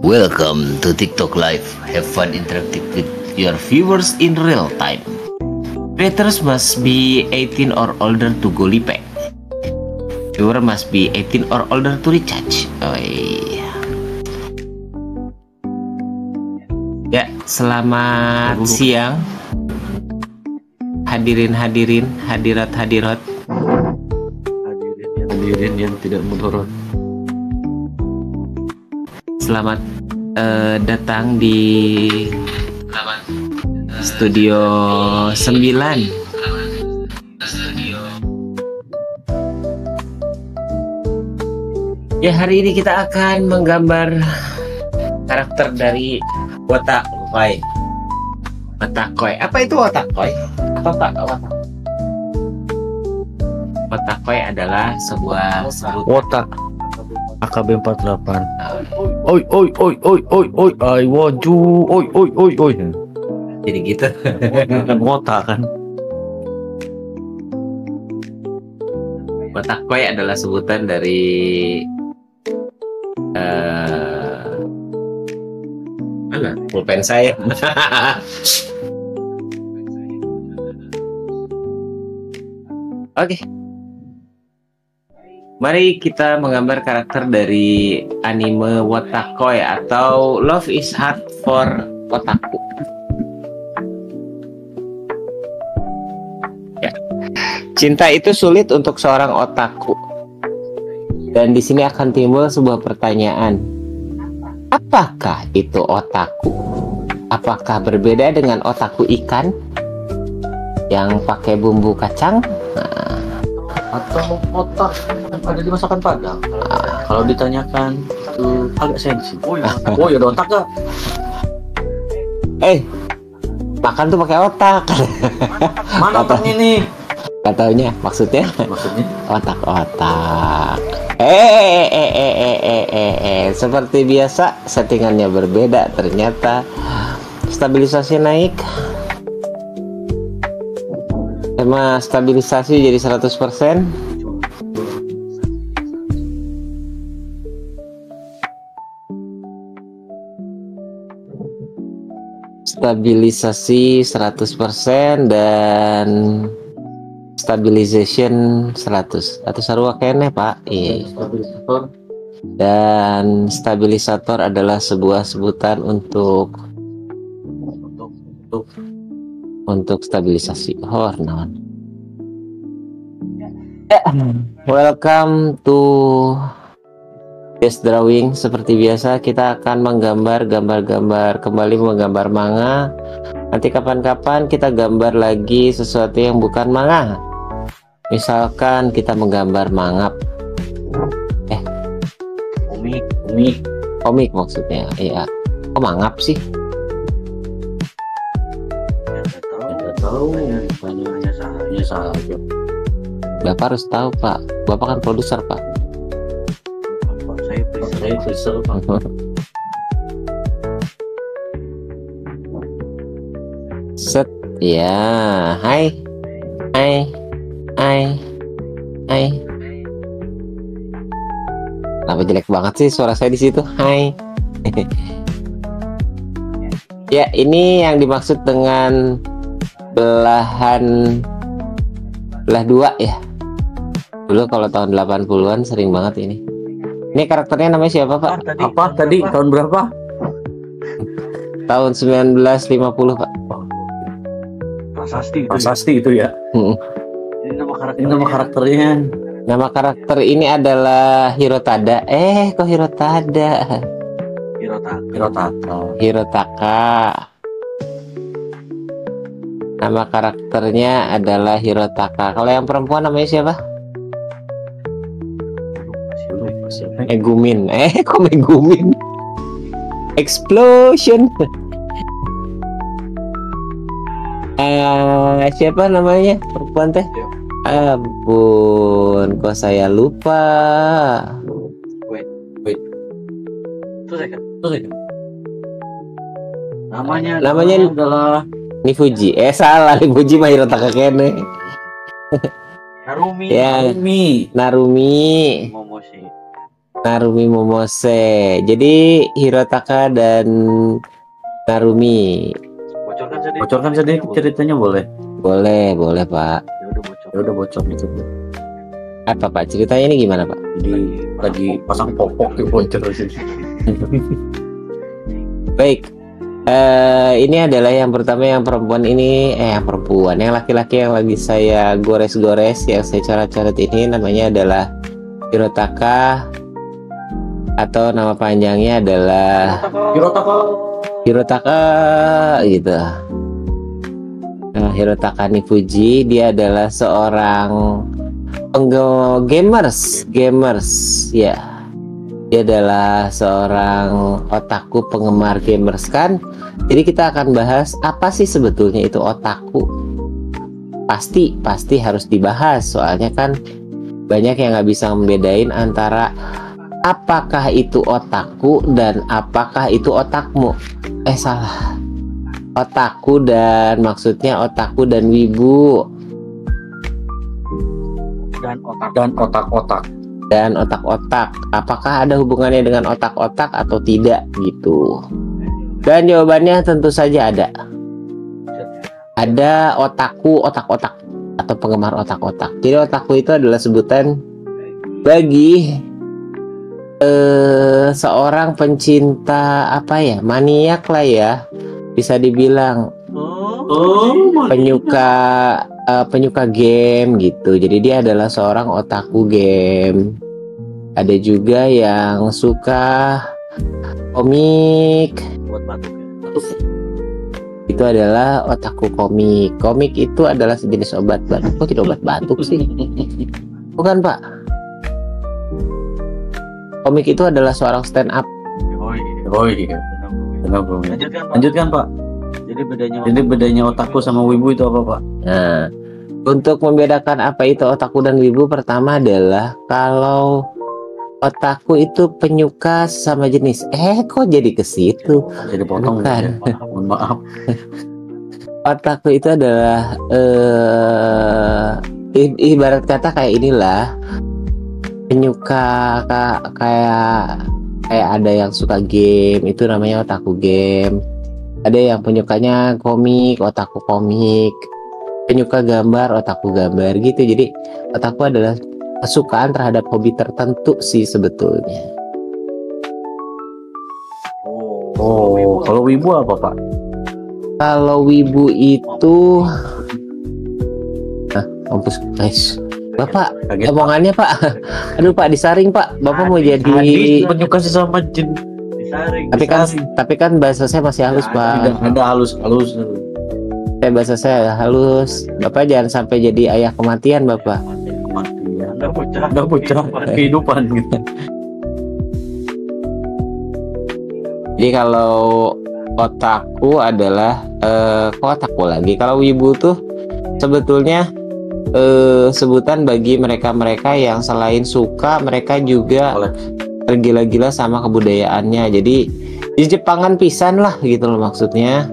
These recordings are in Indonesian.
Welcome to TikTok Live. Have fun interactive with your viewers in real time. Creators must be 18 or older to go lipe. Viewer must be 18 or older to recharge. Oh iya. Ya, selamat siang. Hadirin, hadirat. Hadirin yang tidak mudorot. Selamat datang di Studio 9. Ya, hari ini kita akan menggambar karakter dari Wotakoi. Apa itu Wotakoi? Apa Pak? Wotakoi adalah sebuah Wotak AKB 48. Oi, ai waju, oi. Jadi gitu. Kan wotak kan. Wotakoi adalah sebutan dari mana? Pulpen saya. Oke. Mari kita menggambar karakter dari anime Wotakoi atau Love is Hard for Otaku. Ya. Cinta itu sulit untuk seorang otaku. Dan di sini akan timbul sebuah pertanyaan. Apakah itu otaku? Apakah berbeda dengan otaku ikan yang pakai bumbu kacang? Atau otak ada di masakan Padang. Kalau ditanyakan itu agak sensi. Oh ya ada otak gak? Makan tuh pakai otak. Mana otaknya nih? Gak taunya maksudnya otak-otak. Seperti biasa settingannya berbeda ternyata. Stabilisasi naik. Sama stabilisasi jadi 100%. Stabilisasi 100% dan stabilization 100 atau sarua kene Pak. Iya. Stabilisator. Dan stabilisator adalah sebuah sebutan untuk stabilisasi. Welcome to Yes Drawing. Seperti biasa kita akan menggambar kembali menggambar manga. Nanti kapan-kapan kita gambar lagi sesuatu yang bukan manga. Misalkan kita menggambar mangap. Komik maksudnya. Iya. Kok mangap sih? Tahu ya, hanya saja. Bapak harus tahu Pak. Bapak kan produser Pak. Saya produser Pak. Set ya. Hai. Kenapa jelek banget sih suara saya di situ? Hai. Ya, ini yang dimaksud dengan belah dua ya. Dulu kalau tahun 80-an sering banget ini. Ini karakternya namanya siapa Pak? Apa tadi tahun berapa? Tahun 1950 Pak. Prasasti itu ya. Ini nama karakternya. Nama karakter ini adalah Hirotada. Kok Hirotada? Hirotaka. Nama karakternya adalah Hirotaka. Kalau yang perempuan namanya siapa? Megumin. Kok Megumin? Explosion. Siapa namanya perempuan teh? Ampun, kok saya lupa. Wait. Terus aja. Namanya adalah Nifuji. Salah, Nifuji mah Hirotaka kene. Narumi. Ya, Narumi. Narumi Momose. Jadi Hirotaka dan Narumi. Bocorkan sedikit ceritanya boleh. Boleh, boleh Pak. Ya udah bocor gitu. Apa Pak? Ceritanya ini gimana Pak? Jadi lagi pasang popok di bocor sih. Baik. Ini adalah yang pertama, yang perempuan ini, yang perempuan, yang laki-laki yang lagi saya gores-gores, yang saya coret-coret ini namanya adalah Hirotaka, atau nama panjangnya adalah Hirotaka gitu. Nah, Hirotaka Nifuji, dia adalah seorang gamers ya. Dia adalah seorang otaku, penggemar gamers kan. Jadi kita akan bahas apa sih sebetulnya itu otaku. Pasti harus dibahas, soalnya kan banyak yang nggak bisa membedain antara apakah itu otaku dan apakah itu otakmu. Salah. Otaku dan maksudnya otaku dan wibu. Dan otak-otak. Dan otak-otak, apakah ada hubungannya dengan otak-otak atau tidak gitu. Dan jawabannya tentu saja ada. Ada otaku, otak-otak, atau penggemar otak-otak. Jadi otaku itu adalah sebutan bagi seorang pencinta maniak lah ya, bisa dibilang. Penyuka game gitu. Jadi dia adalah seorang otaku game. Ada juga yang suka komik. Itu adalah otaku komik. Komik itu adalah sejenis obat batuk. Kok tidak obat batuk sih? Bukan Pak. Komik itu adalah seorang stand up. Oh iya. Lanjutkan Pak. Jadi bedanya otaku sama wibu itu apa Pak? Nah, untuk membedakan apa itu otaku dan wibu, pertama adalah kalau otaku itu penyuka sesama jenis. Kok jadi ke situ? Jadi potong ya. Mohon maaf. Otaku itu adalah ibarat kata kayak inilah, penyuka kayak ada yang suka game, itu namanya otaku game. Ada yang penyukanya komik, otaku komik. Penyuka gambar, otaku gambar gitu. Jadi otaku adalah kesukaan terhadap hobi tertentu sih sebetulnya. Oh, kalau wibu apa Pak? Kalau wibu itu, mampus guys. Bapak, omongannya Pak. Aduh Pak, disaring Pak. Bapak mau jadi penyuka sesama jenis. Tapi kan bahasa saya masih halus Pak. Ada halus. Bahasa saya halus. Bapak jangan sampai jadi ayah kematian Bapak. Kematian. Udah bocah kehidupan gitu. Jadi kalau otaku adalah otaku lagi. Kalau wibu tuh sebetulnya sebutan bagi mereka-mereka yang selain suka, mereka juga tergila-gila sama kebudayaannya. Jadi di Jepangan pisan lah gitu loh maksudnya.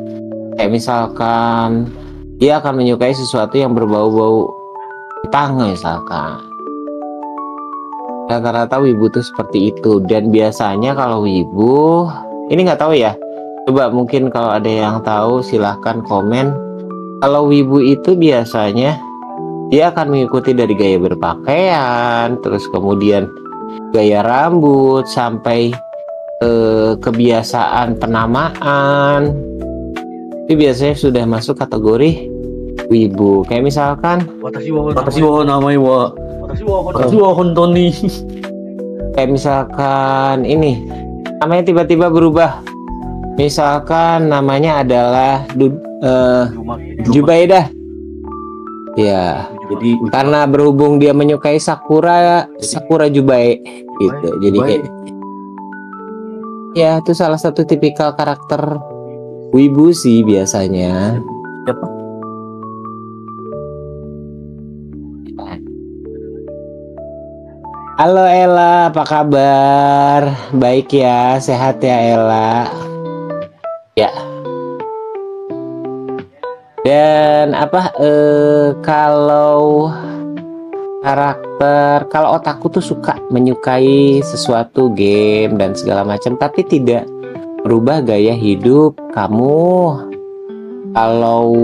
Kayak misalkan dia akan menyukai sesuatu yang berbau-bau Jepang misalkan. Rata-rata wibu tuh seperti itu. Dan biasanya kalau wibu, ini nggak tahu ya, coba mungkin kalau ada yang tahu silahkan komen. Kalau wibu itu biasanya dia akan mengikuti dari gaya berpakaian, terus kemudian gaya rambut, sampai kebiasaan penamaan. Itu biasanya sudah masuk kategori wibu. Kayak misalkan Watashi wa namai wa Tony. Kayak misalkan ini namanya tiba-tiba berubah. Misalkan namanya adalah Jubaidah. Ya, jadi karena berhubung dia menyukai Sakura Jubai gitu. Jadi kayak ya itu salah satu tipikal karakter wibu sih biasanya. Halo Ella, apa kabar? Baik ya, sehat ya Ella. Ya. Dan kalau karakter. Kalau otaku tuh suka menyukai sesuatu game dan segala macam, tapi tidak merubah gaya hidup kamu. Kalau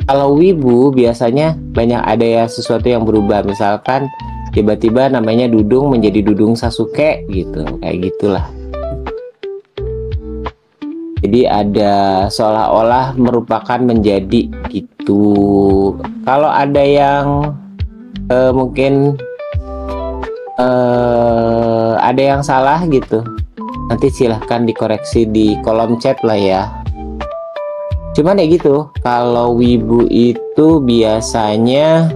kalau wibu biasanya banyak ada ya sesuatu yang berubah. Misalkan tiba-tiba namanya Dudung menjadi Dudung Sasuke gitu, kayak gitulah. Jadi ada seolah-olah merupakan menjadi gitu. Kalau ada yang mungkin ada yang salah gitu, nanti silahkan dikoreksi di kolom chat lah ya. Cuman ya gitu, kalau wibu itu biasanya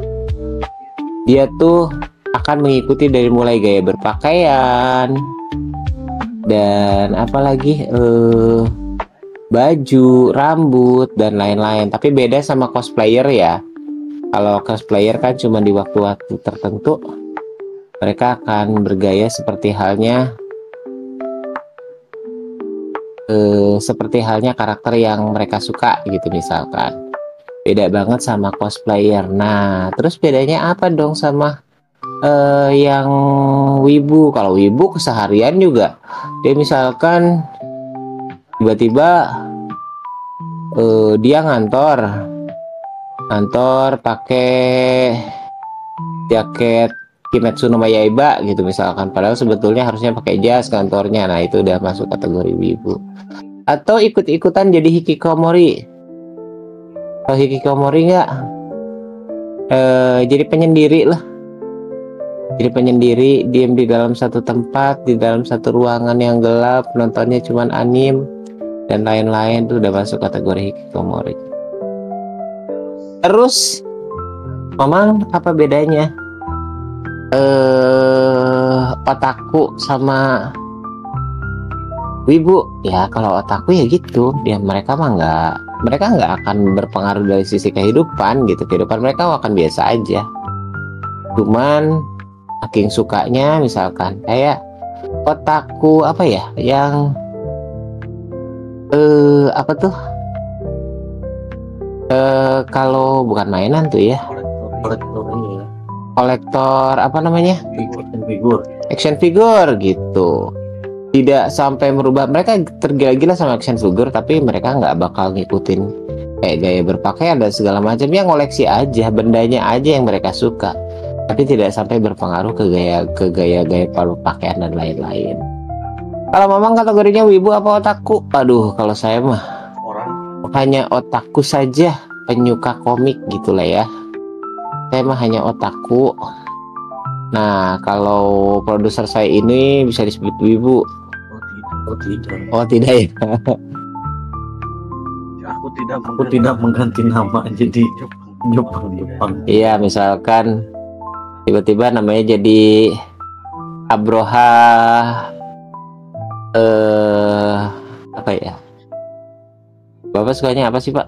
dia tuh akan mengikuti dari mulai gaya berpakaian dan apalagi baju, rambut, dan lain-lain. Tapi beda sama cosplayer ya. Kalau cosplayer kan cuma di waktu-waktu tertentu mereka akan bergaya seperti halnya karakter yang mereka suka gitu misalkan. Beda banget sama cosplayer. Nah, terus bedanya apa dong sama yang wibu? Kalau wibu keseharian juga dia misalkan tiba-tiba dia ngantor pakai jaket Kimetsu no Yaiba gitu misalkan, padahal sebetulnya harusnya pakai jas kantornya. Nah, itu udah masuk kategori wibu. Atau ikut-ikutan jadi hikikomori. Kalau hikikomori nggak jadi penyendiri lah. Jadi penyendiri, diam di dalam satu tempat, di dalam satu ruangan yang gelap, nontonnya cuman anime dan lain-lain, itu udah masuk kategori hikikomori. Terus, Mamang, apa bedanya otaku sama wibu? Ya kalau otaku ya gitu, mereka nggak akan berpengaruh dari sisi kehidupan gitu. Kehidupan mereka akan biasa aja. Cuman saking sukanya misalkan kayak otaku apa ya yang apa tuh kalau bukan mainan tuh ya, kolektor apa namanya, action figure gitu. Tidak sampai merubah, mereka tergila-gila sama action figure, tapi mereka nggak bakal ngikutin kayak gaya berpakaian dan segala macam. Ya ngoleksi aja, bendanya aja yang mereka suka, tapi tidak sampai berpengaruh ke gaya pakaian dan lain-lain. Kalau Mamang kategorinya wibu apa otaku? Aduh, kalau saya mah hanya otaku saja, penyuka komik gitulah ya. Saya mah hanya otaku. Nah, kalau produser saya ini bisa disebut wibu. Oh tidak ya. Aku tidak mengganti nama jadi Jepang. Iya, misalkan tiba-tiba namanya jadi Abroha apa ya? Bapak sukanya apa sih, Pak?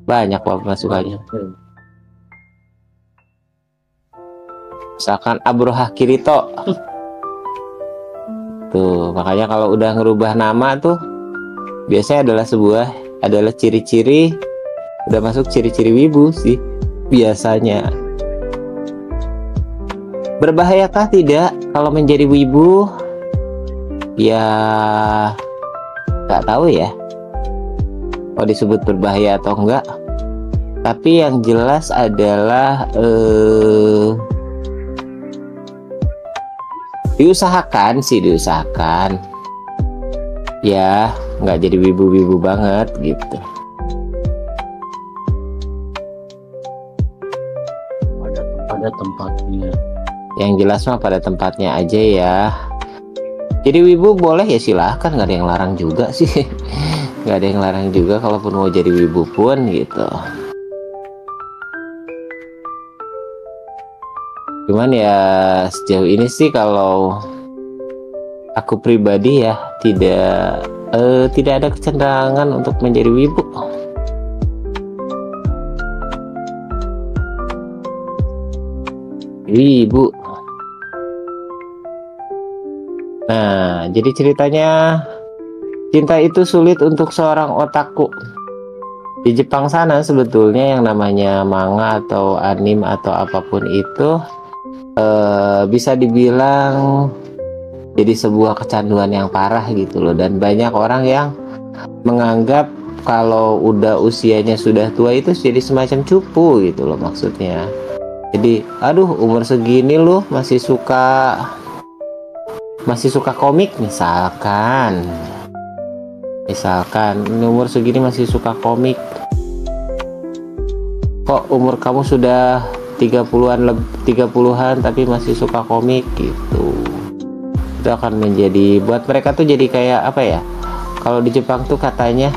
Banyak Bapak sukanya. Misalkan Abroha Kirito. Tuh, makanya kalau udah ngerubah nama tuh biasanya adalah ciri-ciri, udah masuk ciri-ciri wibu sih biasanya. Berbahayakah tidak kalau menjadi wibu? Ya nggak tahu ya kalau disebut berbahaya atau enggak, tapi yang jelas adalah diusahakan ya, nggak jadi wibu-wibu banget gitu. Pada tempatnya, yang jelas mah pada tempatnya aja ya. Jadi wibu boleh ya, silahkan, nggak ada yang larang juga sih. Nggak ada yang larang juga kalaupun mau jadi wibu pun gitu. Cuman ya sejauh ini sih kalau aku pribadi ya tidak ada kecenderungan untuk menjadi wibu. Wibu. Nah, jadi ceritanya cinta itu sulit untuk seorang otaku. Di Jepang sana sebetulnya yang namanya manga atau anime atau apapun itu bisa dibilang jadi sebuah kecanduan yang parah gitu loh, dan banyak orang yang menganggap kalau udah usianya sudah tua itu jadi semacam cupu gitu loh maksudnya. Jadi aduh, umur segini loh masih suka komik misalkan umur segini masih suka komik, kok umur kamu sudah 30-an tapi masih suka komik gitu. Itu akan menjadi buat mereka tuh jadi kayak apa ya, kalau di Jepang tuh katanya,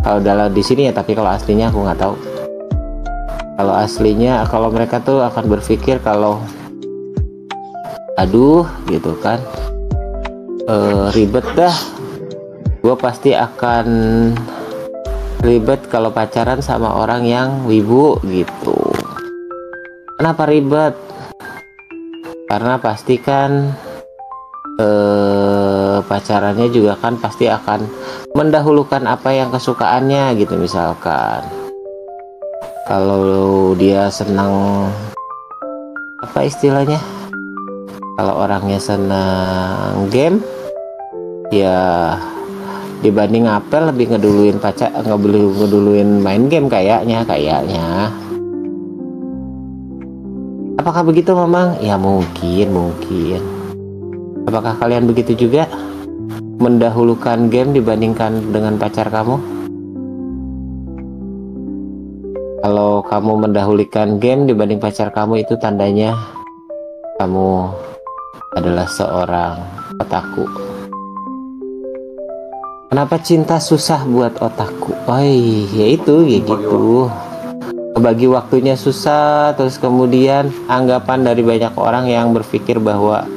kalau dalam di sini ya, tapi kalau aslinya aku nggak tahu. Kalau aslinya, kalau mereka tuh akan berpikir kalau aduh gitu kan, ribet dah, gue pasti akan ribet kalau pacaran sama orang yang wibu gitu. Kenapa ribet? Karena pasti kan pacarannya juga kan pasti akan mendahulukan apa yang kesukaannya gitu. Misalkan kalau dia senang, apa istilahnya, kalau orangnya senang game ya dibanding apel lebih ngeduluin ngeduluin main game kayaknya. Apakah begitu Mamang? Ya mungkin. Apakah kalian begitu juga? Mendahulukan game dibandingkan dengan pacar kamu? Kalau kamu mendahulukan game dibanding pacar kamu, itu tandanya kamu adalah seorang otaku. Kenapa cinta susah buat otaku? Oh ya itu ya gitu. Bagi waktunya susah, terus kemudian anggapan dari banyak orang yang berpikir bahwa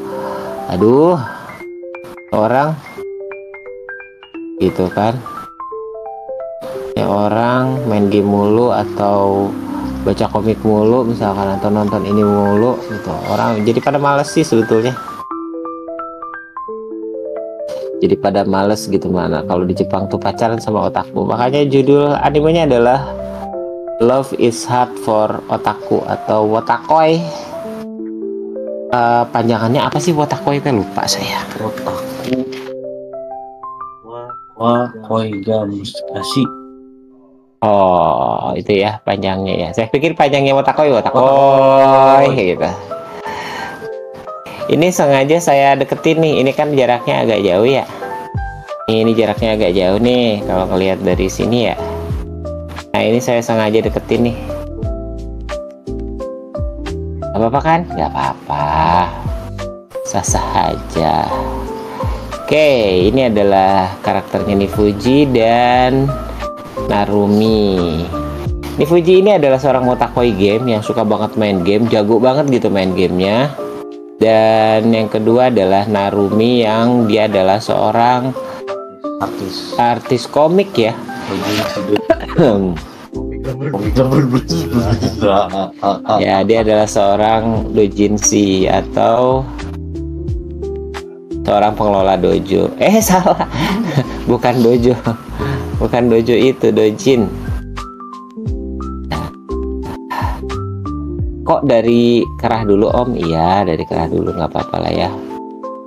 aduh, orang gitu kan, ya orang main game mulu atau baca komik mulu misalkan, atau nonton ini mulu gitu, orang jadi pada males sih sebetulnya, jadi pada males gitu. Mana kalau di Jepang tuh pacaran sama otaku, makanya judul animenya adalah Love is Hard for Otaku atau Wotakoi. Panjangannya apa sih Wotakoi itu? Lupa saya. Otaku wa koi ga muskashi. Oh itu ya panjangnya ya. Saya pikir panjangnya Wotakoi gitu. Ini sengaja saya deketin nih. Ini kan jaraknya agak jauh ya. Ini jaraknya agak jauh nih kalau ngelihat dari sini ya. Nah ini saya sengaja deketin nih. Apa-apa kan? Nggak apa-apa, sah-sah aja. Oke, ini adalah karakternya Nifuji dan Narumi. Nifuji ini adalah seorang otakoi game yang suka banget main game, jago banget gitu main gamenya. Dan yang kedua adalah Narumi yang dia adalah seorang artis komik ya. Ya, dia adalah seorang doujinshi atau seorang pengelola dojo. Salah. Bukan dojo. Bukan dojo itu, dojin. Kok dari kerah dulu Om? Iya, dari kerah dulu, nggak apa-apa lah ya.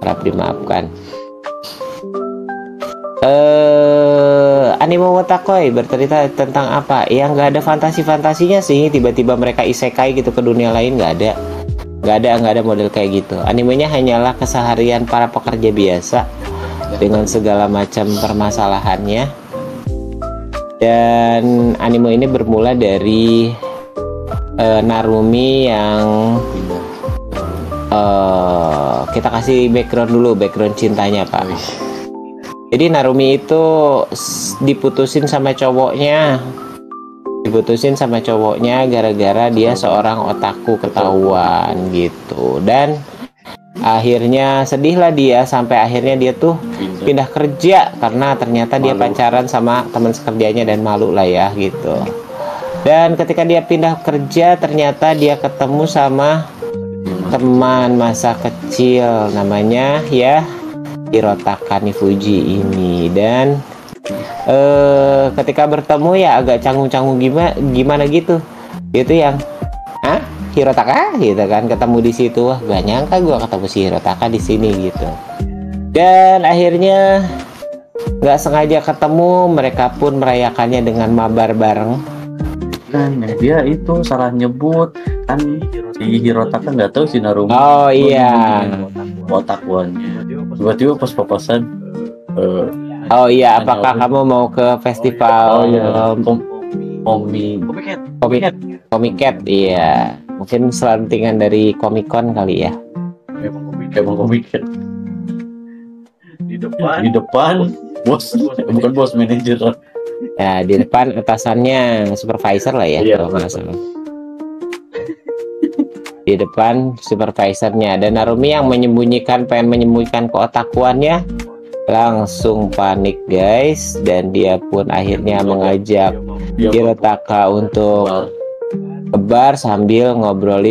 Harap dimaafkan. Anime Wotakoi bercerita tentang apa? Ya nggak ada fantasinya sih. Tiba-tiba mereka isekai gitu ke dunia lain, nggak ada model kayak gitu. Animenya hanyalah keseharian para pekerja biasa dengan segala macam permasalahannya. Dan anime ini bermula dari Narumi yang kita kasih background cintanya Pak. Jadi Narumi itu diputusin sama cowoknya gara-gara dia seorang otaku ketahuan gitu. Dan akhirnya sedihlah dia, sampai akhirnya dia tuh pindah kerja karena ternyata dia pacaran sama teman sekerjanya dan malu lah ya gitu. Dan ketika dia pindah kerja ternyata dia ketemu sama teman masa kecil namanya ya Hirotaka Nifuji ini. Dan ketika bertemu ya agak canggung-canggung gimana gitu. Itu yang Hirotaka gitu kan, ketemu di situ. Wah, gak nyangka gue ketemu si Hirotaka di sini gitu. Dan akhirnya nggak sengaja ketemu, mereka pun merayakannya dengan mabar bareng. Dan dia itu salah nyebut kan, si Hirotaka nggak tahu si Narumi. Oh iya. Otakuannya. Tiba-tiba pas papasan. Oh iya, apakah kamu mau ke festival Comiket? Iya, mungkin selantingan dari Comic Con kali ya. Emang Comiket. Di depan bos, bukan bos, manajer. Ya, di depan atasannya supervisor lah ya, Iya, kalau nggak salah. Di depan supervisornya, dan Narumi yang pengen menyembunyikan keotakuannya langsung panik guys, dan dia pun akhirnya mengajak Hirotaka untuk ke bar sambil ngobrol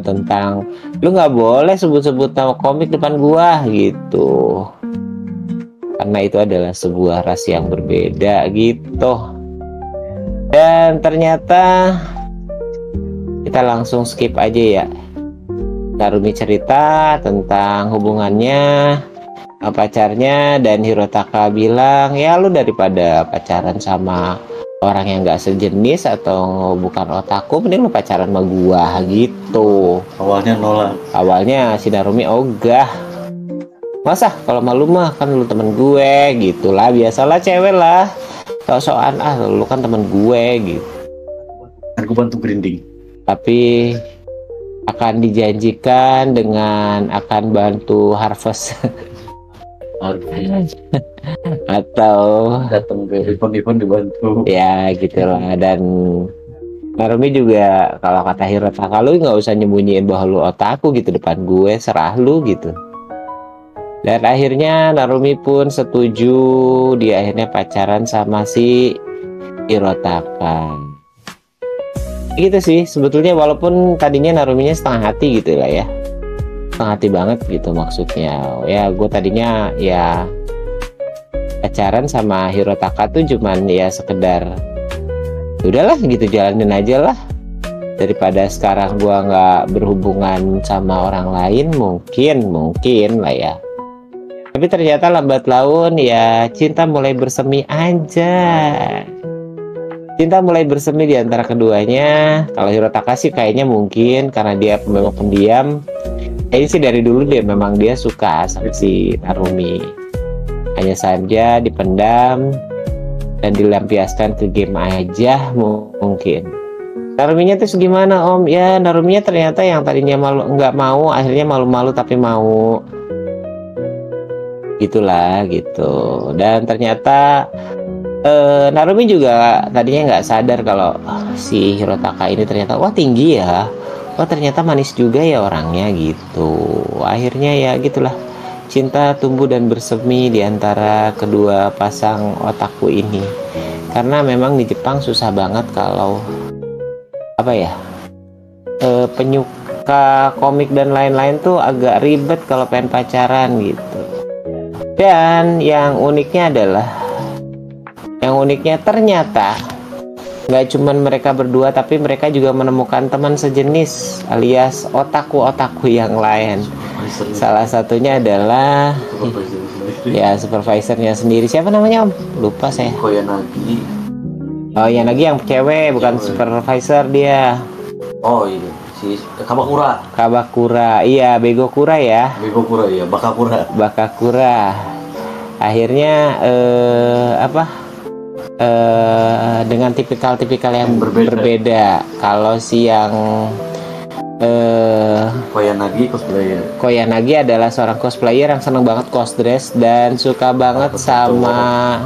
tentang lu nggak boleh sebut-sebut nama komik depan gua gitu, karena itu adalah sebuah ras yang berbeda gitu. Dan ternyata kita langsung skip aja ya, Narumi cerita tentang hubungannya pacarnya, dan Hirotaka bilang ya lu daripada pacaran sama orang yang gak sejenis atau bukan otaku, mending lu pacaran sama gua gitu. Awalnya si Narumi ogah, masa kalau malu mah kan lu temen gue gitulah, biasalah cewek lah, sok-sokan lu kan temen gue gitu. Aku bantu grinding, tapi akan dijanjikan dengan akan bantu harvest atau datang ke event-event dibantu ya gitulah. Dan Narumi juga, kalau kata Hirotaka, lu nggak usah nyembunyiin bahwa lu otaku gitu depan gue, serah lu gitu. Dan akhirnya Narumi pun setuju, dia akhirnya pacaran sama si Hirotaka gitu sih sebetulnya, walaupun tadinya Naruminya setengah hati gitu lah ya, setengah hati banget gitu maksudnya. Ya gue tadinya ya pacaran sama Hirotaka tuh cuman ya sekedar udahlah gitu, jalanin aja lah, daripada sekarang gue nggak berhubungan sama orang lain, mungkin lah ya. Tapi ternyata lambat laun ya cinta mulai bersemi aja. Cinta mulai bersemi di antara keduanya. Kalau Hirotaka sih kayaknya mungkin karena dia memang pendiam. Kayaknya sih dari dulu dia suka sama si Narumi. Hanya saja dipendam dan dilampiaskan ke game aja mungkin. Naruminya tuh gimana om? Ya Naruminya ternyata yang tadinya nggak mau, akhirnya malu-malu tapi mau. Gitulah gitu. Dan ternyata Narumi juga tadinya nggak sadar kalau si Hirotaka ini ternyata wah tinggi ya, wah ternyata manis juga ya orangnya gitu. Akhirnya ya gitulah, cinta tumbuh dan bersemi di antara kedua pasang otaku ini. Karena memang di Jepang susah banget kalau penyuka komik dan lain-lain tuh agak ribet kalau pengen pacaran gitu. Dan yang uniknya ternyata nggak cuman mereka berdua, tapi mereka juga menemukan teman sejenis alias otaku-otaku yang lain. Salah satunya adalah ya supervisornya sendiri. Siapa namanya om? Lupa saya. Koyanagi. Oh Yanagi yang cewek, bukan supervisor dia. Oh iya, si Kabakura. Iya, Begokura ya. Iya, Bakakura. Akhirnya dengan tipikal yang berbeda. Kalau si yang Koyanagi adalah seorang cosplayer yang seneng banget cosdress dan suka banget sama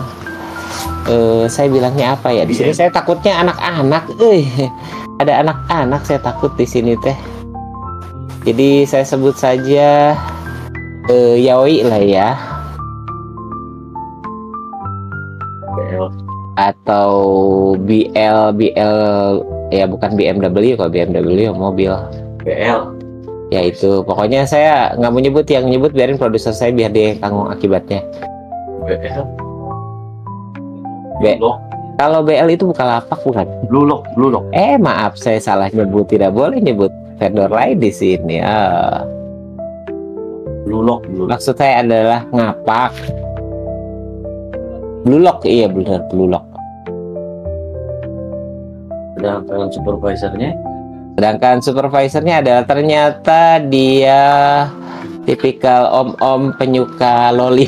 saya bilangnya apa ya di sini, saya takutnya anak-anak, ada anak-anak saya takut di sini teh, jadi saya sebut saja yaoi lah ya, atau BL ya, bukan BMW, kalau BMW mobil, BL ya itu. Pokoknya saya nggak mau nyebut, yang nyebut biarin produser saya biar dia tanggung akibatnya. B. Kalau BL itu Bukalapak bukan? Blue Lock. Maaf saya salah nyebut, tidak boleh nyebut vendor lain di sini. Blue Lock. Maksud saya adalah ngapak. Blue Lock, iya benar Blue Lock. Sedangkan supervisornya adalah ternyata dia tipikal om-om penyuka loli.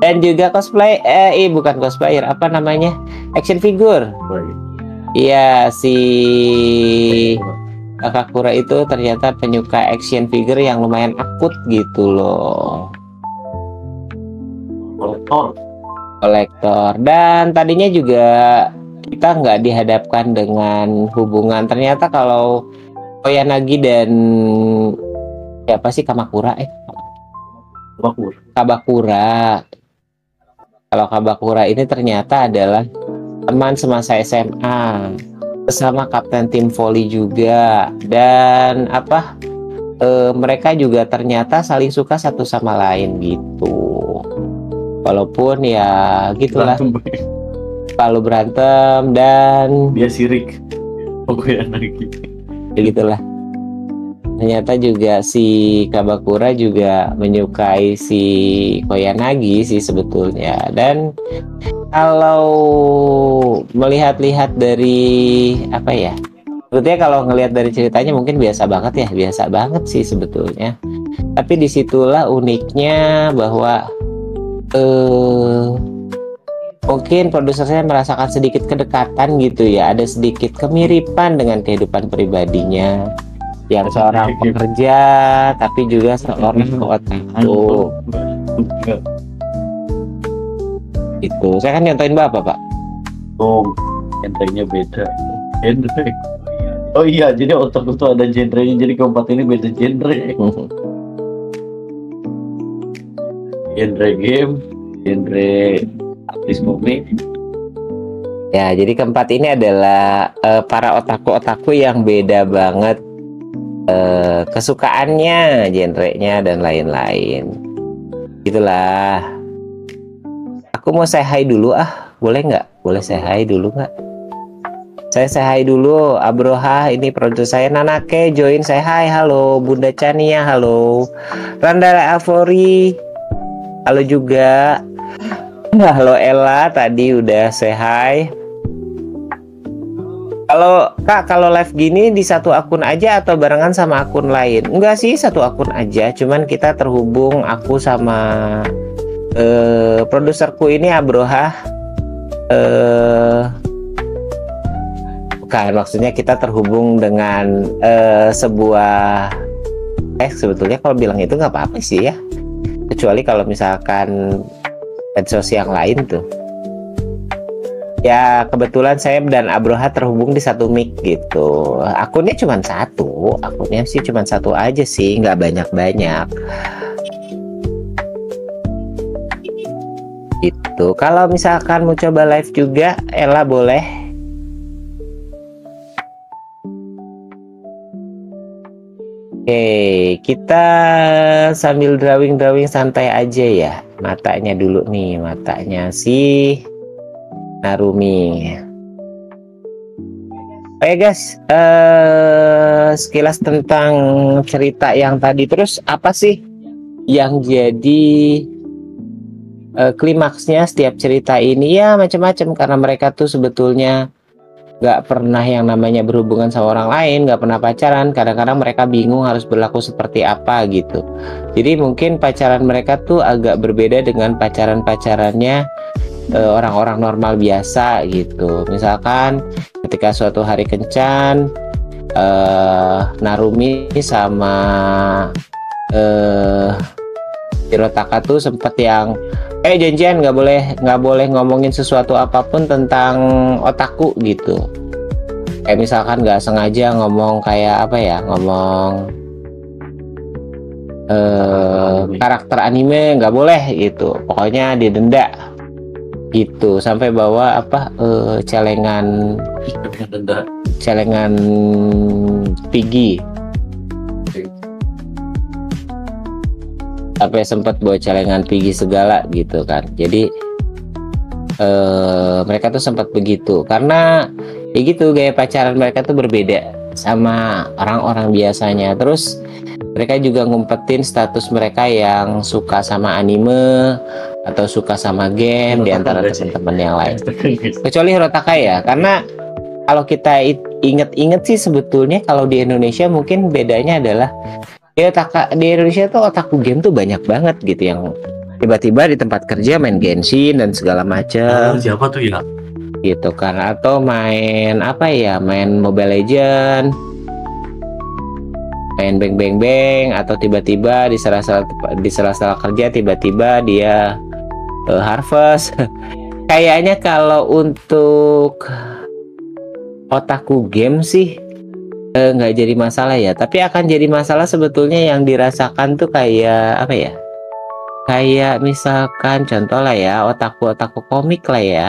Dan juga cosplay, bukan cosplayer, apa namanya? Action figure. Iya, si Kakakura itu ternyata penyuka action figure yang lumayan akut gitu loh. Kolektor. Dan tadinya juga kita nggak dihadapkan dengan hubungan. Ternyata kalau Koyanagi dan siapa sih Kamakura? Kabakura. Kalau Kabakura ini ternyata adalah teman semasa SMA, bersama kapten tim volley juga, dan mereka juga ternyata saling suka satu sama lain gitu. Walaupun ya gitulah, kalau berantem dan dia sirik. Koyanagi. Begitulah. Ternyata juga si Kabakura juga menyukai si Koyanagi sih sebetulnya. Dan kalau melihat-lihat dari sebetulnya kalau ngelihat dari ceritanya mungkin biasa banget sih sebetulnya. Tapi disitulah uniknya bahwa mungkin produser saya merasakan sedikit kedekatan gitu ya, ada sedikit kemiripan dengan kehidupan pribadinya. Yang seorang pekerja tapi juga seorang otaku. Itu saya kan nyontoin Bapak, Pak. Genrenya beda. Genre. Oh iya, jadi otaku tuh ada genrenya. Jadi keempat ini beda genre. Genre game, genre artis komik. Ya, jadi keempat ini adalah para otaku-otaku yang beda banget kesukaannya, genrenya dan lain-lain. Itulah. Aku mau say hi dulu boleh nggak? Boleh say hi dulu nggak? Saya say hi dulu. Abroha, ini produser saya. Nanake join say hi. Halo Bunda Chania, halo Randala Alfori, halo juga. Halo Ella, tadi udah say hi. Kalau live gini di satu akun aja atau barengan sama akun lain? Enggak sih, satu akun aja. Cuman kita terhubung, aku sama produserku ini Abroha. Bukan, maksudnya kita terhubung dengan sebuah sebetulnya kalau bilang itu nggak apa-apa sih ya. Kecuali kalau misalkan medsos yang lain tuh. Ya kebetulan saya dan Abroha terhubung di satu mic gitu. Akunnya cuma satu, aja sih, nggak banyak-banyak. Gitu. Kalau misalkan mau coba live juga, Ella boleh. Oke, kita sambil drawing santai aja ya. Matanya dulu nih, matanya sih Narumi. Oke guys, sekilas tentang cerita yang tadi. Terus apa sih yang jadi klimaksnya setiap cerita ini? Ya macam-macam, karena mereka tuh sebetulnya nggak pernah yang namanya berhubungan sama orang lain, nggak pernah pacaran. Kadang-kadang mereka bingung harus berlaku seperti apa gitu. Jadi mungkin pacaran mereka tuh agak berbeda dengan pacarannya orang-orang normal biasa gitu. Misalkan ketika suatu hari kencan, Narumi sama Hirotaka tuh sempet yang janjian nggak boleh ngomongin sesuatu apapun tentang otaku gitu. Kayak misalkan nggak sengaja ngomong ngomong karakter anime nggak boleh gitu. Pokoknya didenda gitu, sampai bawa celengan Piggy. Sampai sempat bawa celengan Piggy segala gitu kan. Jadi mereka tuh sempat begitu karena ya gitu gaya pacaran mereka tuh berbeda sama orang-orang biasanya. Terus mereka juga ngumpetin status mereka yang suka sama anime atau suka sama game di antara teman-teman yang lain. Kecuali Hirotaka ya, karena kalau kita inget-inget sih sebetulnya kalau di Indonesia mungkin bedanya adalah di Indonesia tuh otaku game tuh banyak banget gitu yang tiba-tiba di tempat kerja main Genshin dan segala macam. Siapa tuh ya? Gitu kan, atau main apa ya, main Mobile Legend, main beng beng beng, atau tiba-tiba di sela-sela kerja tiba-tiba dia Harvest. Kayaknya kalau untuk otaku game sih nggak jadi masalah ya, tapi akan jadi masalah sebetulnya yang dirasakan tuh kayak apa ya, kayak misalkan contoh lah ya, otaku komik lah ya.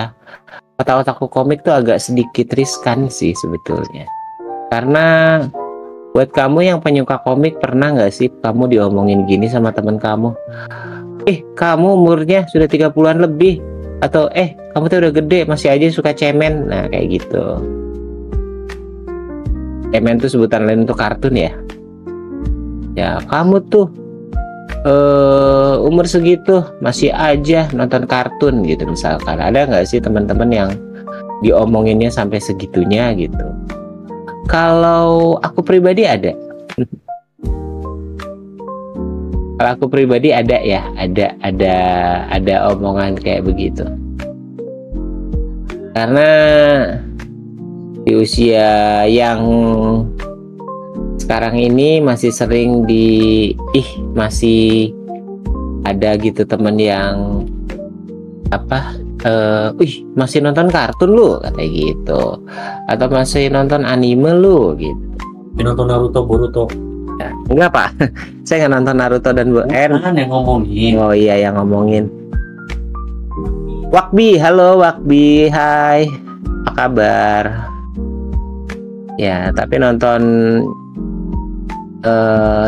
Otaku komik tuh agak sedikit riskan sih sebetulnya, karena buat kamu yang penyuka komik, pernah nggak sih kamu diomongin gini sama temen kamu, kamu umurnya sudah 30-an lebih, atau kamu tuh udah gede masih aja suka cemen. Nah kayak gitu. Cemen tuh sebutan lain untuk kartun ya. Ya kamu tuh umur segitu masih aja nonton kartun gitu misalkan. Ada nggak sih teman-teman yang diomonginnya sampai segitunya gitu? Kalau aku pribadi ada. Kalau aku pribadi ada ya, ada omongan kayak begitu. Karena di usia yang sekarang ini masih sering masih ada gitu temen yang masih nonton kartun lu katanya gitu, atau masih nonton anime lu gitu. Nonton Naruto, Boruto. Ya, enggak pak, saya nggak nonton Naruto dan Bukan yang ngomongin. Oh iya yang ngomongin. Wakbi, halo Wakbi, hai, apa kabar? Ya tapi nonton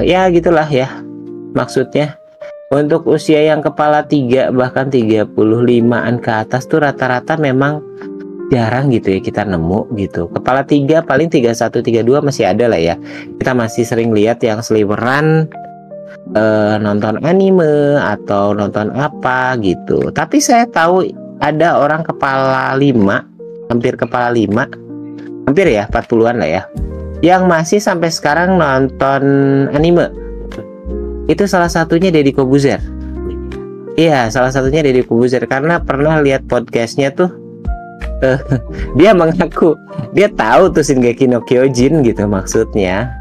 ya gitulah ya, maksudnya untuk usia yang kepala 3 bahkan 35-an ke atas tuh rata-rata memang jarang gitu ya kita nemu gitu. Kepala 3 paling 31 32 masih ada lah ya, kita masih sering lihat yang seliweran nonton anime atau nonton apa gitu. Tapi saya tahu ada orang kepala 5, hampir kepala 5, hampir ya 40-an lah ya, yang masih sampai sekarang nonton anime. Itu salah satunya Deddy Kobuzer. Iya, salah satunya Deddy Kobuzer, karena pernah lihat podcastnya tuh dia mengaku dia tahu tuh Shingeki no Kyojin gitu maksudnya.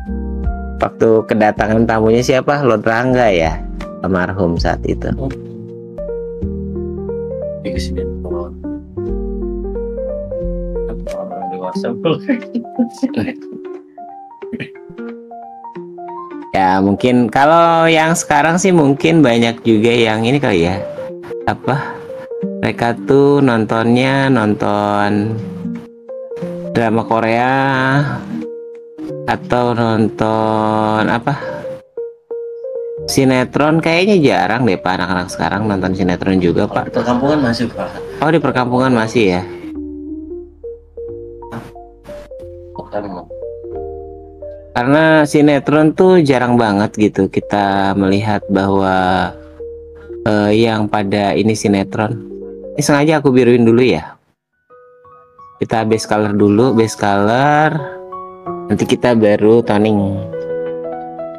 Waktu kedatangan tamunya siapa? Lord Rangga ya, almarhum saat itu. Di kesini orang dewasa. Ya mungkin kalau yang sekarang sih mungkin banyak juga yang ini kali ya, mereka tuh nonton drama Korea atau nonton sinetron. Kayaknya jarang deh pak anak-anak sekarang nonton sinetron juga pak. Di perkampungan masih pak. Oh di perkampungan masih ya. Karena sinetron tuh jarang banget gitu kita melihat bahwa yang pada ini sinetron. Ini sengaja aku biruin dulu ya. Kita base color dulu, base color. Nanti kita baru toning.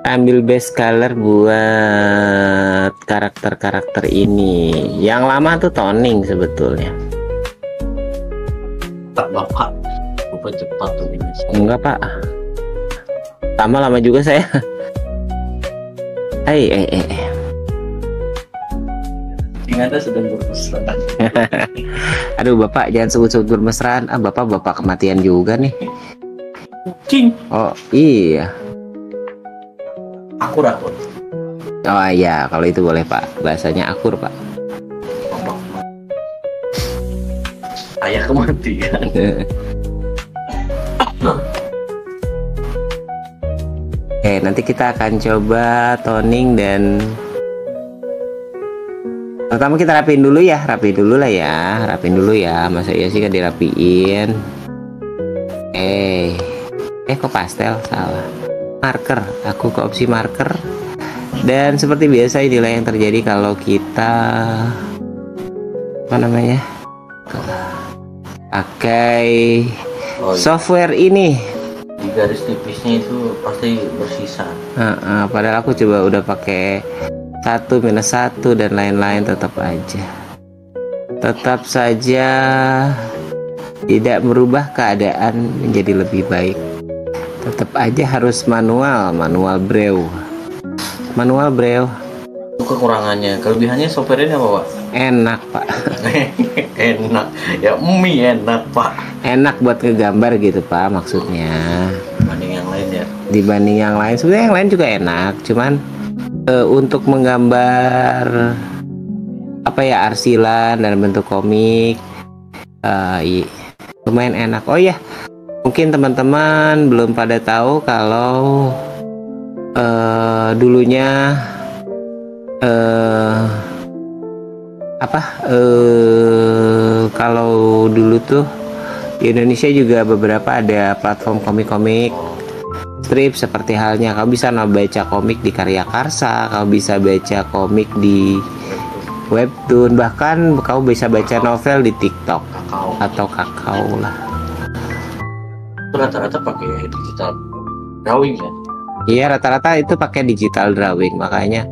Ambil base color buat karakter-karakter ini. Yang lama tuh toning sebetulnya. Tak bapak cepat tuh ini. Enggak pak. Lama juga saya. Ada sedang bermesraan. Aduh bapak jangan sebut-sebut bermesraan. Bapak kematian juga nih. King. Oh iya. Akur. Oh iya kalau itu boleh pak. Bahasanya akur pak. Ayah kematian. Oke nanti kita akan coba toning dan Pertama kita rapiin dulu ya, rapiin dulu ya. Masa iya sih kan dirapiin. Kok pastel, salah. Marker, aku ke opsi marker. Dan seperti biasa inilah yang terjadi kalau kita pakai software ini. Di garis tipisnya itu pasti bersisa. Padahal aku coba udah pakai 1 minus 1 dan lain-lain, tetap saja tidak merubah keadaan menjadi lebih baik. Tetap aja harus manual brew. Itu kekurangannya. Kelebihannya software ini apa, Pak? Enak, Pak. Enak ya, enak, Pak. Enak buat ngegambar gitu, Pak, maksudnya. Dibanding yang lain ya. Dibanding yang lain, sebenarnya yang lain juga enak, cuman untuk menggambar arsilan dan bentuk komik lumayan enak. Oh ya, mungkin teman-teman belum pada tahu kalau dulunya kalau dulu tuh di Indonesia juga beberapa ada platform komik-komik strip, seperti halnya kau bisa baca komik di Karya Karsa, kau bisa baca komik di webtoon, bahkan kau bisa baca novel di TikTok atau Kakao lah. Rata-rata pakai digital drawing ya? Iya, rata-rata itu pakai digital drawing. Makanya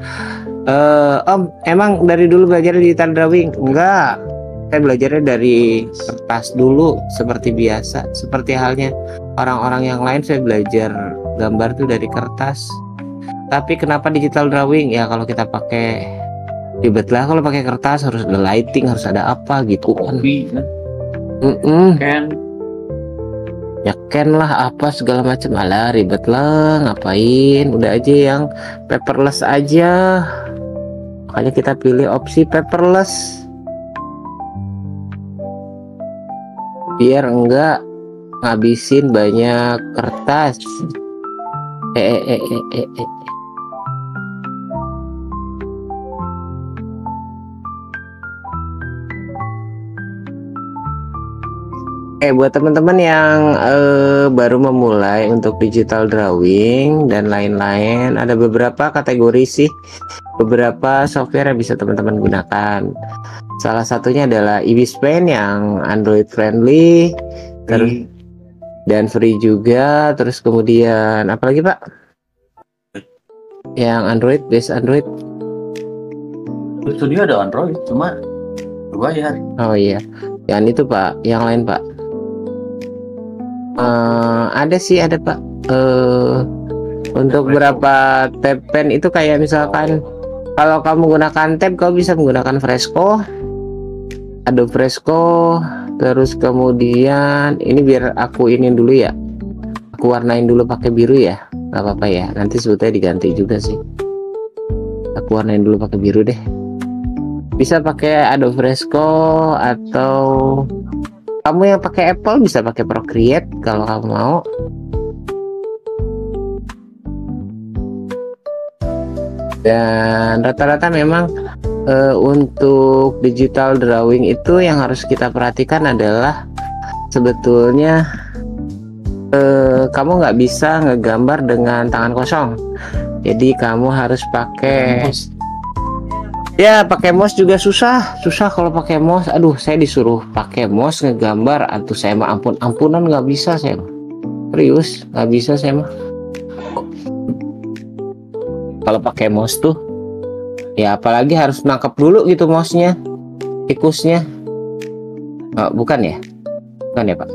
Om, emang dari dulu belajar digital drawing? Enggak, saya belajarnya dari kertas dulu seperti biasa. Seperti halnya orang-orang yang lain, saya belajar gambar tuh dari kertas. Tapi kenapa digital drawing? Ya kalau kita pakai, ribet lah kalau pakai kertas, harus ada lighting, harus ada apa gitu kan. Kan Ya Ken lah apa segala macam, alah ribet lah, ngapain, udah aja yang paperless aja. Makanya kita pilih opsi paperless biar enggak ngabisin banyak kertas. Buat teman-teman yang baru memulai untuk digital drawing dan lain-lain, ada beberapa kategori sih, beberapa software yang bisa teman-teman gunakan. Salah satunya adalah Ibispen yang Android friendly, terus dan free juga. Terus kemudian apa lagi, Pak? Yang Android, base Android. Studio ada Android, cuma berbayar. Oh iya, yang itu Pak, yang lain Pak. Ada sih, ada Pak. Untuk berapa tab pen itu kayak misalkan kalau kamu menggunakan tab, kau bisa menggunakan Fresco, Adobe Fresco. Terus kemudian ini biar aku ini dulu ya, aku warnain dulu pakai biru ya, nggak apa-apa ya, nanti sebetulnya diganti juga sih. Aku warnain dulu pakai biru deh. Bisa pakai Adobe Fresco, atau kamu yang pakai Apple bisa pakai Procreate kalau kamu mau. Dan rata-rata memang untuk digital drawing itu yang harus kita perhatikan adalah sebetulnya kamu nggak bisa ngegambar dengan tangan kosong. Jadi kamu harus pakai pakai mouse juga susah kalau pakai mouse. Aduh, saya disuruh pakai mouse ngegambar, atau saya mah ampunan nggak bisa, saya serius nggak bisa saya mah. Kalau pakai mouse tuh ya apalagi harus nangkep dulu gitu mouse-nya, tikusnya. Bukan ya Pak,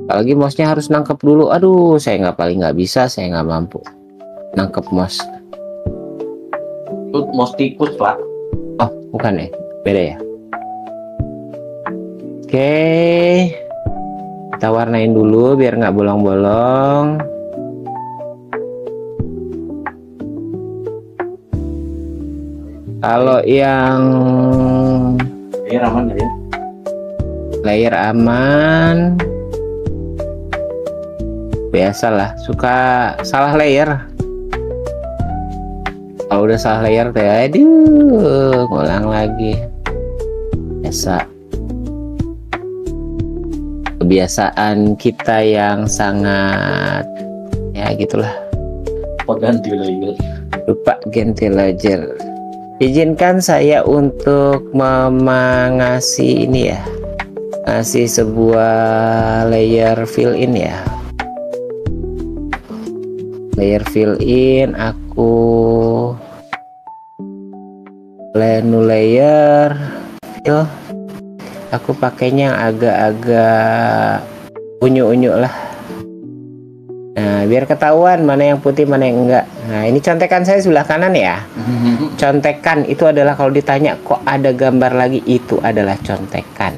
apalagi mouse-nya harus nangkep dulu. Aduh, saya nggak bisa, saya nggak mampu nangkep mouse. Itu mouse tikus, Pak. Oh, bukan ya, beda ya. Oke, kita warnain dulu biar nggak bolong-bolong. Kalau yang layer aman ya? Layer aman. Biasalah, suka salah layer. Kalau udah salah layer teh, aduh, ngulang lagi. Biasa. Kebiasaan kita yang sangat, ya gitulah. Ganti layer. Lupa ganti layer. Izinkan saya untuk ngasih ini ya, ngasih sebuah layer fill in ya. Layer fill in, aku new layer fill. Aku pakainya yang agak-agak unyu-unyu lah. Nah, biar ketahuan mana yang putih mana yang enggak. Nah, ini contekan saya sebelah kanan ya. Contekan itu adalah kalau ditanya kok ada gambar lagi, itu adalah contekan.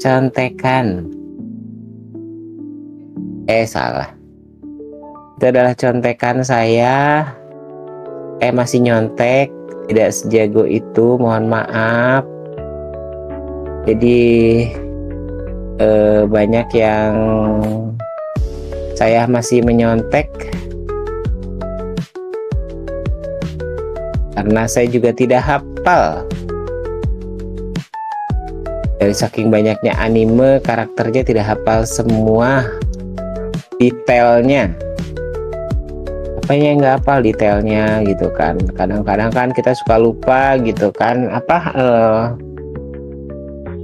Contekan. Salah. Itu adalah contekan saya. Masih nyontek, tidak sejago itu, mohon maaf. Jadi banyak yang saya masih menyontek karena saya juga tidak hafal. Dari saking banyaknya anime, karakternya tidak hafal semua detailnya. Apanya yang nggak hafal detailnya gitu kan. Kadang-kadang kan kita suka lupa gitu kan.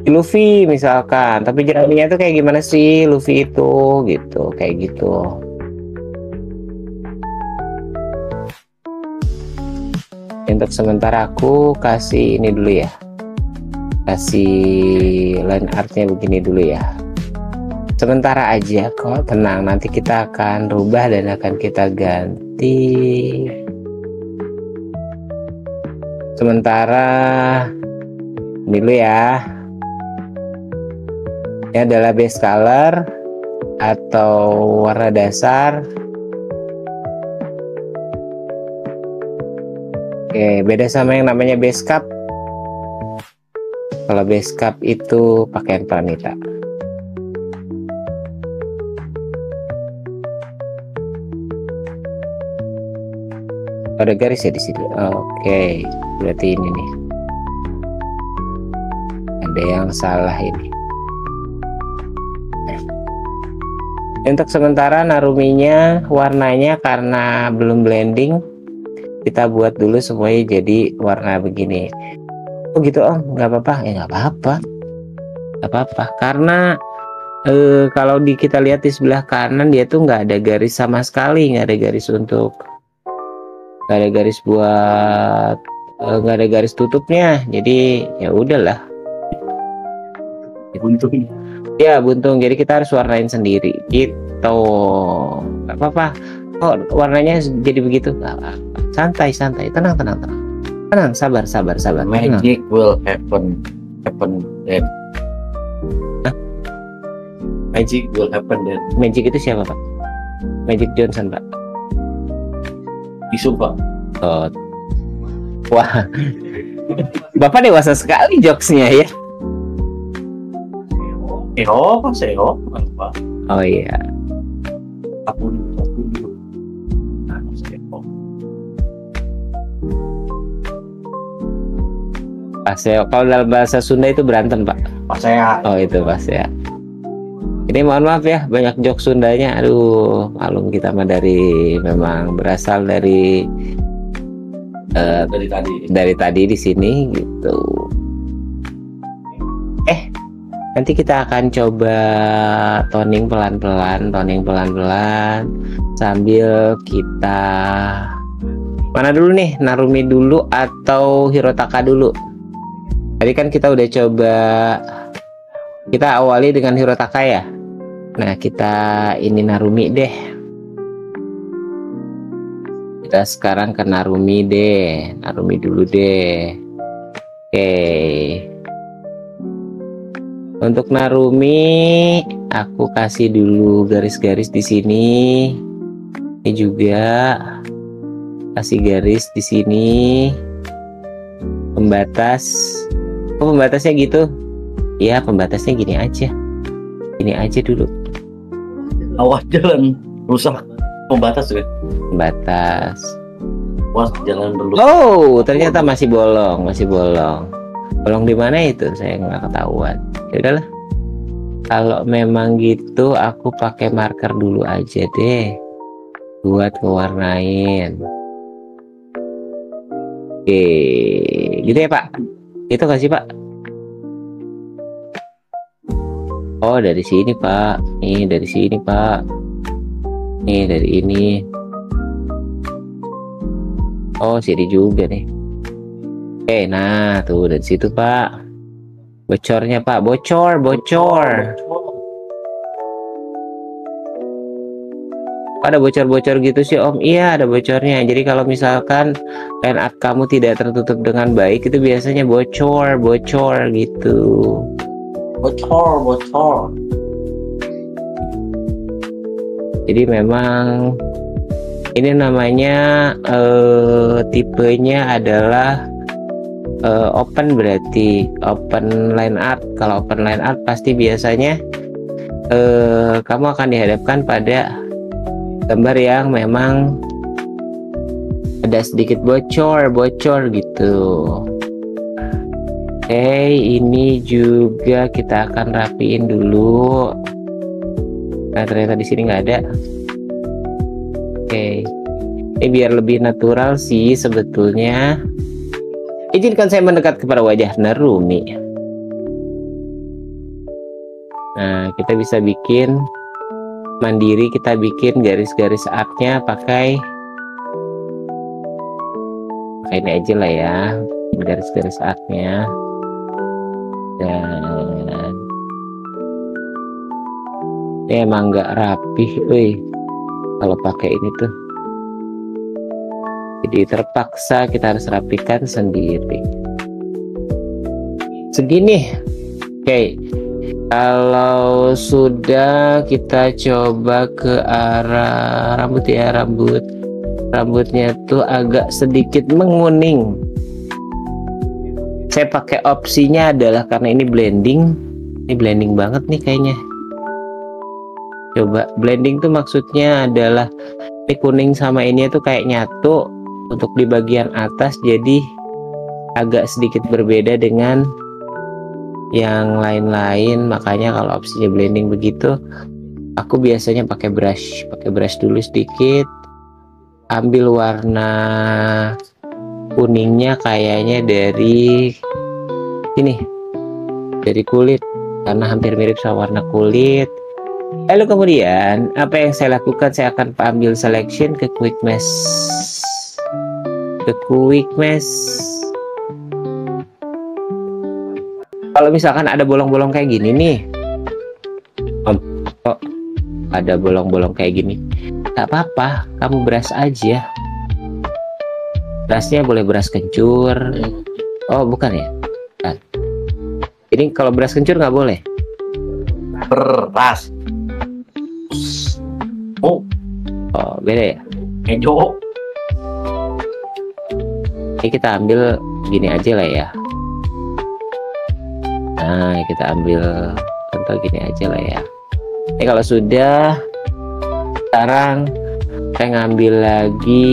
Luffy misalkan, tapi jeraminya itu kayak gimana sih Luffy itu gitu, kayak gitu. Untuk sementara aku kasih ini dulu ya, kasih line artnya begini dulu ya, sementara aja kok, tenang, nanti kita akan rubah dan akan kita ganti. Sementara ini dulu ya. Ini adalah base color atau warna dasar. Oke, beda sama yang namanya base cup. Kalau base cup itu pakaian pranita. Ada garis ya di sini. Oke, berarti ini nih. Ada yang salah ini. Untuk sementara Naruminya warnanya karena belum blending, kita buat dulu semuanya jadi warna begini. Oh gitu om, nggak apa-apa? Nggak apa-apa, nggak apa-apa. Karena kalau kita lihat di sebelah kanan dia tuh nggak ada garis sama sekali, nggak ada garis nggak ada garis buat, nggak ada garis tutupnya. Jadi ya udahlah. Buntung. Ya buntung, jadi kita harus warnain sendiri gitu. Gak apa-apa. Oh warnanya jadi begitu. Gak apa-apa. Santai, tenang, sabar. Magic will happen then. Magic will happen then. Magic itu siapa pak? Magic Johnson pak? Isu pak. Oh. Wah, bapak dewasa sekali jokesnya ya. Seo apa? Oh iya. Aku. Paseo. Kalau dalam bahasa Sunda itu berantem pak. Pasea. Oh itu paseo. Ini mohon maaf ya, banyak jok Sundanya. Aduh, malum kita mah memang berasal dari tadi di sini gitu. Nanti kita akan coba toning pelan-pelan sambil kita mana dulu nih, Narumi dulu atau Hirotaka dulu? Tadi kan kita udah coba, kita awali dengan Hirotaka ya. Nah kita ini Narumi deh. Kita sekarang ke Narumi deh, Narumi dulu deh. Oke. Untuk Narumi, aku kasih dulu garis-garis di sini. Ini juga kasih garis di sini. Pembatas. Oh, pembatasnya gitu. Ya, pembatasnya gini aja. Gini aja dulu. Awas jalan rusak pembatas ya. Pembatas. Was jangan dulu. Oh, ternyata masih bolong, masih bolong. Bolong di mana itu? Saya nggak ketahuan. Ya udahlah. Kalau memang gitu, aku pakai marker dulu aja deh, buat ngewarnain. Oke, gitu ya Pak. Itu nggak sih Pak? Oh, dari sini Pak. Nih dari sini Pak. Nih dari ini. Oh, sini juga nih. Oke, nah tuh dari situ Pak. Bocornya Pak, bocor. Ada bocor-bocor gitu sih Om. Iya, ada bocornya. Jadi kalau misalkan line art kamu tidak tertutup dengan baik, itu biasanya bocor gitu. Bocor. Jadi memang ini namanya tipenya adalah open, berarti open line art. Kalau open line art pasti biasanya kamu akan dihadapkan pada gambar yang memang ada sedikit bocor gitu. Oke, ini juga kita akan rapiin dulu. Nah, ternyata di sini nggak ada. Oke, ini biar lebih natural sih sebetulnya. Izinkan saya mendekat kepada wajah Narumi. Nah, kita bisa bikin mandiri, kita bikin garis-garis artnya pakai ini aja lah ya, garis-garis artnya. Dan ini emang nggak rapih, kalau pakai ini tuh. Jadi terpaksa kita harus rapikan sendiri. Segini, oke. Kalau sudah, kita coba ke arah rambut ya, rambutnya tuh agak sedikit menguning. Saya pakai opsinya adalah karena ini blending banget nih kayaknya. Coba blending tuh maksudnya adalah ini kuning sama ini tuh kayak nyatu untuk di bagian atas, jadi agak sedikit berbeda dengan yang lain-lain. Makanya kalau opsinya blending begitu, aku biasanya pakai brush dulu sedikit, ambil warna kuningnya kayaknya dari ini, dari kulit, karena hampir mirip sama warna kulit. Lalu kemudian apa yang saya lakukan, saya akan ambil selection ke quick mesh. Kalau misalkan ada bolong-bolong kayak gini nih, ada bolong-bolong kayak gini, nggak apa-apa, kamu brush aja. Brushnya boleh brush kencur. Oh bukan ya, nah, ini kalau brush kencur nggak boleh. Beras. Oh beda ya. Hijau. Ini kita ambil gini aja lah ya. Nah, kita ambil contoh gini aja lah ya. Ini kalau sudah, sekarang saya ngambil lagi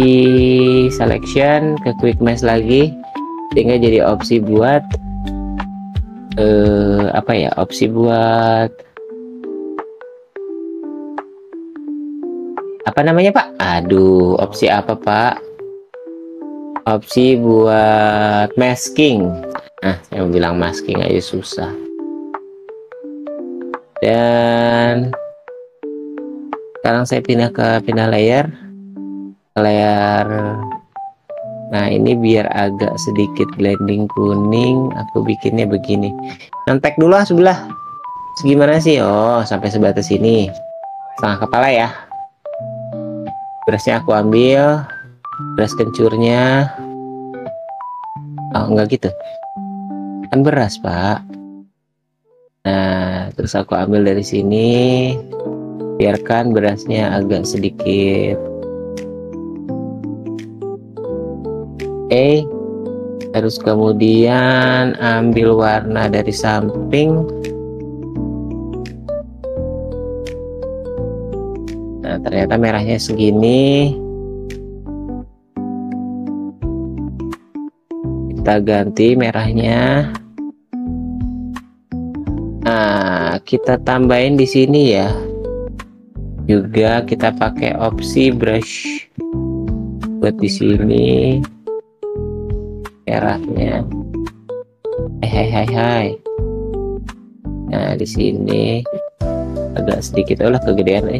selection ke quick mesh lagi, sehingga jadi opsi buat apa ya, opsi buat apa namanya Pak? Aduh, opsi apa Pak? Opsi buat masking. Nah, saya mau bilang masking aja susah. Dan sekarang saya pindah layer. Nah, ini biar agak sedikit blending kuning, aku bikinnya begini. Nontek dulu sebelah. Gimana sih? Oh, sampai sebatas ini. Setengah kepala ya. Brushnya aku ambil, brush kencurnya. Oh, enggak gitu. Kan beras, Pak. Nah, terus aku ambil dari sini. Biarkan berasnya agak sedikit. Terus kemudian ambil warna dari samping. Nah, ternyata merahnya segini. kita ganti merahnya. Nah, kita tambahin di sini ya. Juga kita pakai opsi brush buat di sini merahnya. Hai. Nah, di sini agak sedikit kegedean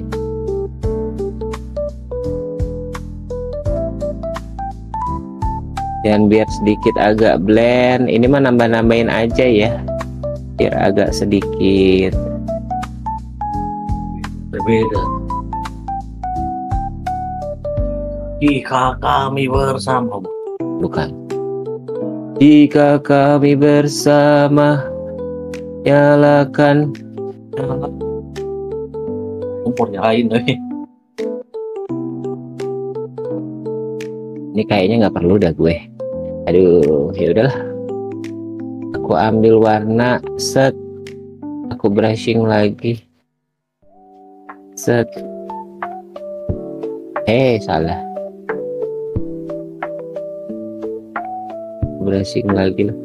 dan biar sedikit agak blend, ini mah nambah-nambahin aja ya biar agak sedikit Berbeda. Jika kami bersama. bukan jika kami bersama nyalakan Umurnya lain ini kayaknya nggak perlu dah gue. Aduh, ya udahlah. Aku ambil warna, set. Aku brushing lagi. Set. Salah. Brushing lagi lah.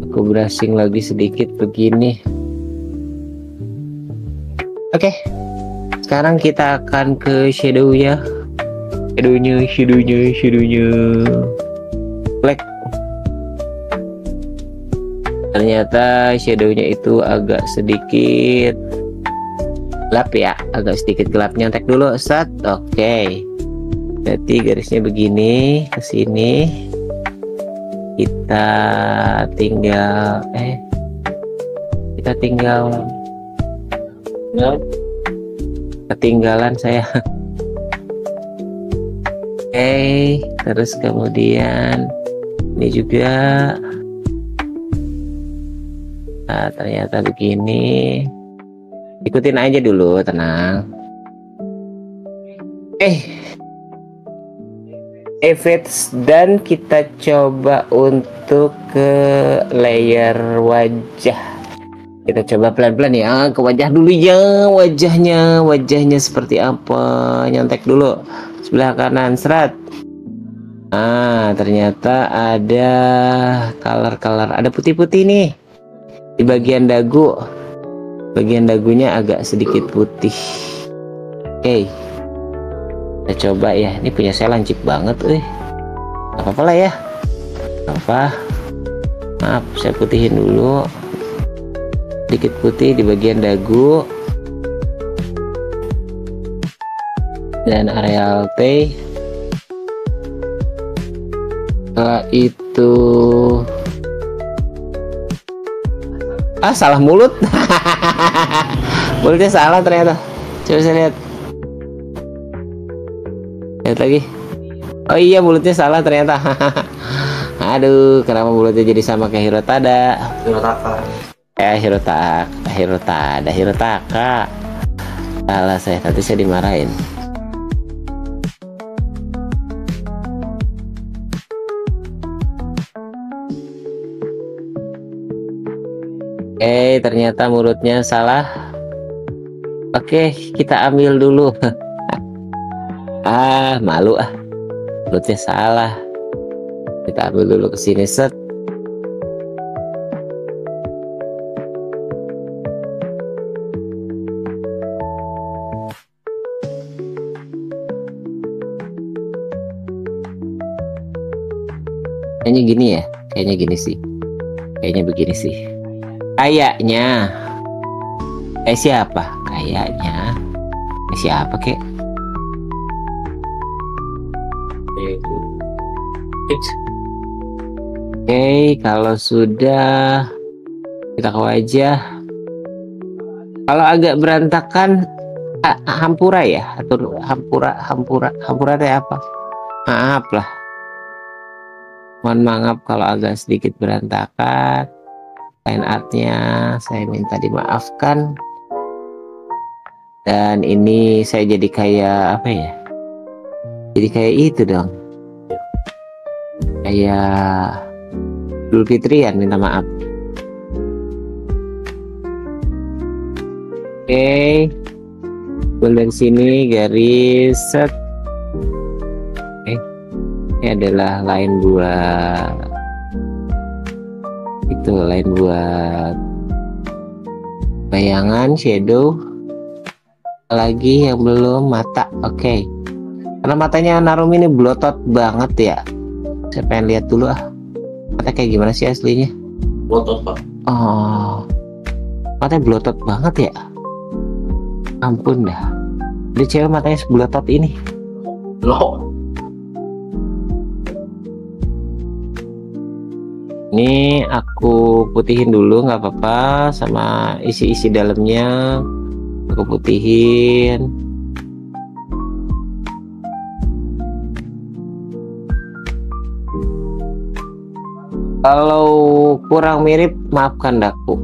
Aku brushing lagi sedikit begini. Oke. Sekarang kita akan ke shadownya. Shadownya. Black. Ternyata shadownya itu agak sedikit gelap ya, agak sedikit gelap. Nyontek dulu, set. Oke. Berarti garisnya begini ke sini. Kita tinggal ketinggalan saya. Oke, terus kemudian ini juga. Nah, ternyata begini. Ikutin aja dulu, tenang. Effects, dan kita coba untuk ke layer wajah. Kita coba pelan-pelan ya ke wajah dulu ya. Wajahnya seperti apa, nyontek dulu sebelah kanan, serat. Nah, ternyata ada color, ada putih-putih nih di bagian dagu. Bagian dagunya agak sedikit putih. Oke, kita coba ya. Ini punya saya lancip banget, Gak apa-apa lah ya. Apa? Maaf, saya putihin dulu. Sedikit putih di bagian dagu dan area T. Setelah itu salah mulut. Mulutnya salah ternyata. Coba saya lihat lagi. Oh iya, mulutnya salah ternyata. Aduh, kenapa mulutnya jadi sama kayak Hirotada? Hirotaka. Salah saya, nanti saya dimarahin. Ternyata mulutnya salah. Oke, kita ambil dulu. Malu mulutnya salah. Kita ambil dulu ke sini, set. Kayaknya gini ya, kayaknya begini sih. Kayaknya. Siapa? Kayaknya. Siapa kek? Oke, kalau sudah kita ke wajah. Kalau agak berantakan, hampura ya, atau hampura teh apa? Maaf lah. Mohon maaf kalau agak sedikit berantakan. Line artnya saya minta dimaafkan. Dan ini saya jadi kayak apa ya? Jadi kayak itu dong. Kayak Idul Fitrian, minta maaf. Oke. dari sini garis set. Oke, ini adalah line buat itu, line buat bayangan shadow. Lagi yang belum mata. Oke, karena matanya Narumi ini blotot banget ya, saya pengen lihat dulu mata kayak gimana sih aslinya. Blotot Pak. Oh, matanya blotot banget ya, ampun dah. Dia cewek matanya sebelotot ini. Loh. Ini aku putihin dulu nggak apa-apa, sama isi-isi dalamnya aku putihin. Kalau kurang mirip maafkan daku.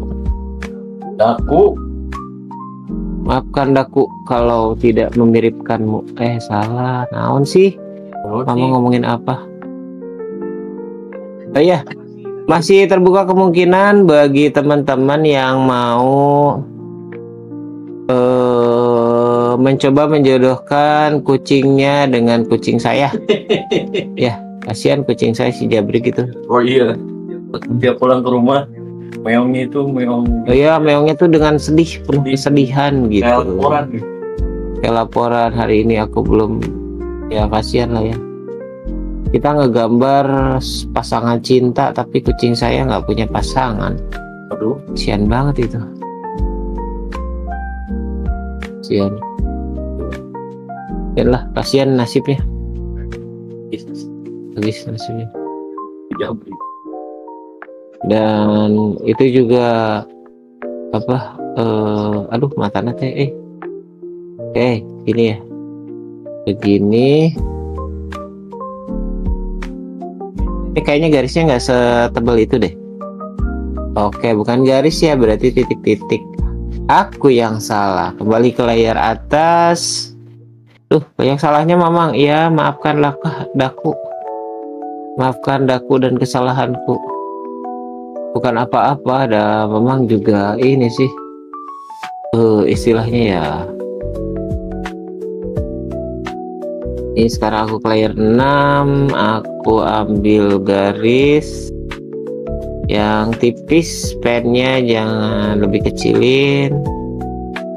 Maafkan daku kalau tidak memiripkanmu. Salah. Naon sih? Kamu ngomongin apa? Oh iya, masih terbuka kemungkinan bagi teman-teman yang mau mencoba menjodohkan kucingnya dengan kucing saya. Ya, kasihan kucing saya si Jabrik itu. Oh iya. Tiap pulang ke rumah meongnya itu meong. Oh iya, meongnya tuh dengan sedih, penuh kesedihan gitu. Kayak laporan. Kayak laporan hari ini aku belum, ya kasihan lah ya. Kita ngegambar pasangan cinta tapi kucing saya nggak punya pasangan. Aduh, kasihan banget itu. Kasihan. Ya lah, kasihan nasibnya. Habis nasibnya. Jabrik. Dan itu juga apa? Aduh, matanya teh. Gini ya. Begini. Ini kayaknya garisnya nggak setebal itu deh. Oke, bukan garis ya, berarti titik-titik. Aku yang salah. Kembali ke layar atas. Tuh, banyak salahnya Mamang. Iya, maafkanlah daku. Maafkan daku dan kesalahanku. Bukan apa-apa, ada Mamang juga ini sih. Istilahnya ya. Ini sekarang aku ke layar 6, aku ambil garis yang tipis, pennya jangan lebih kecilin.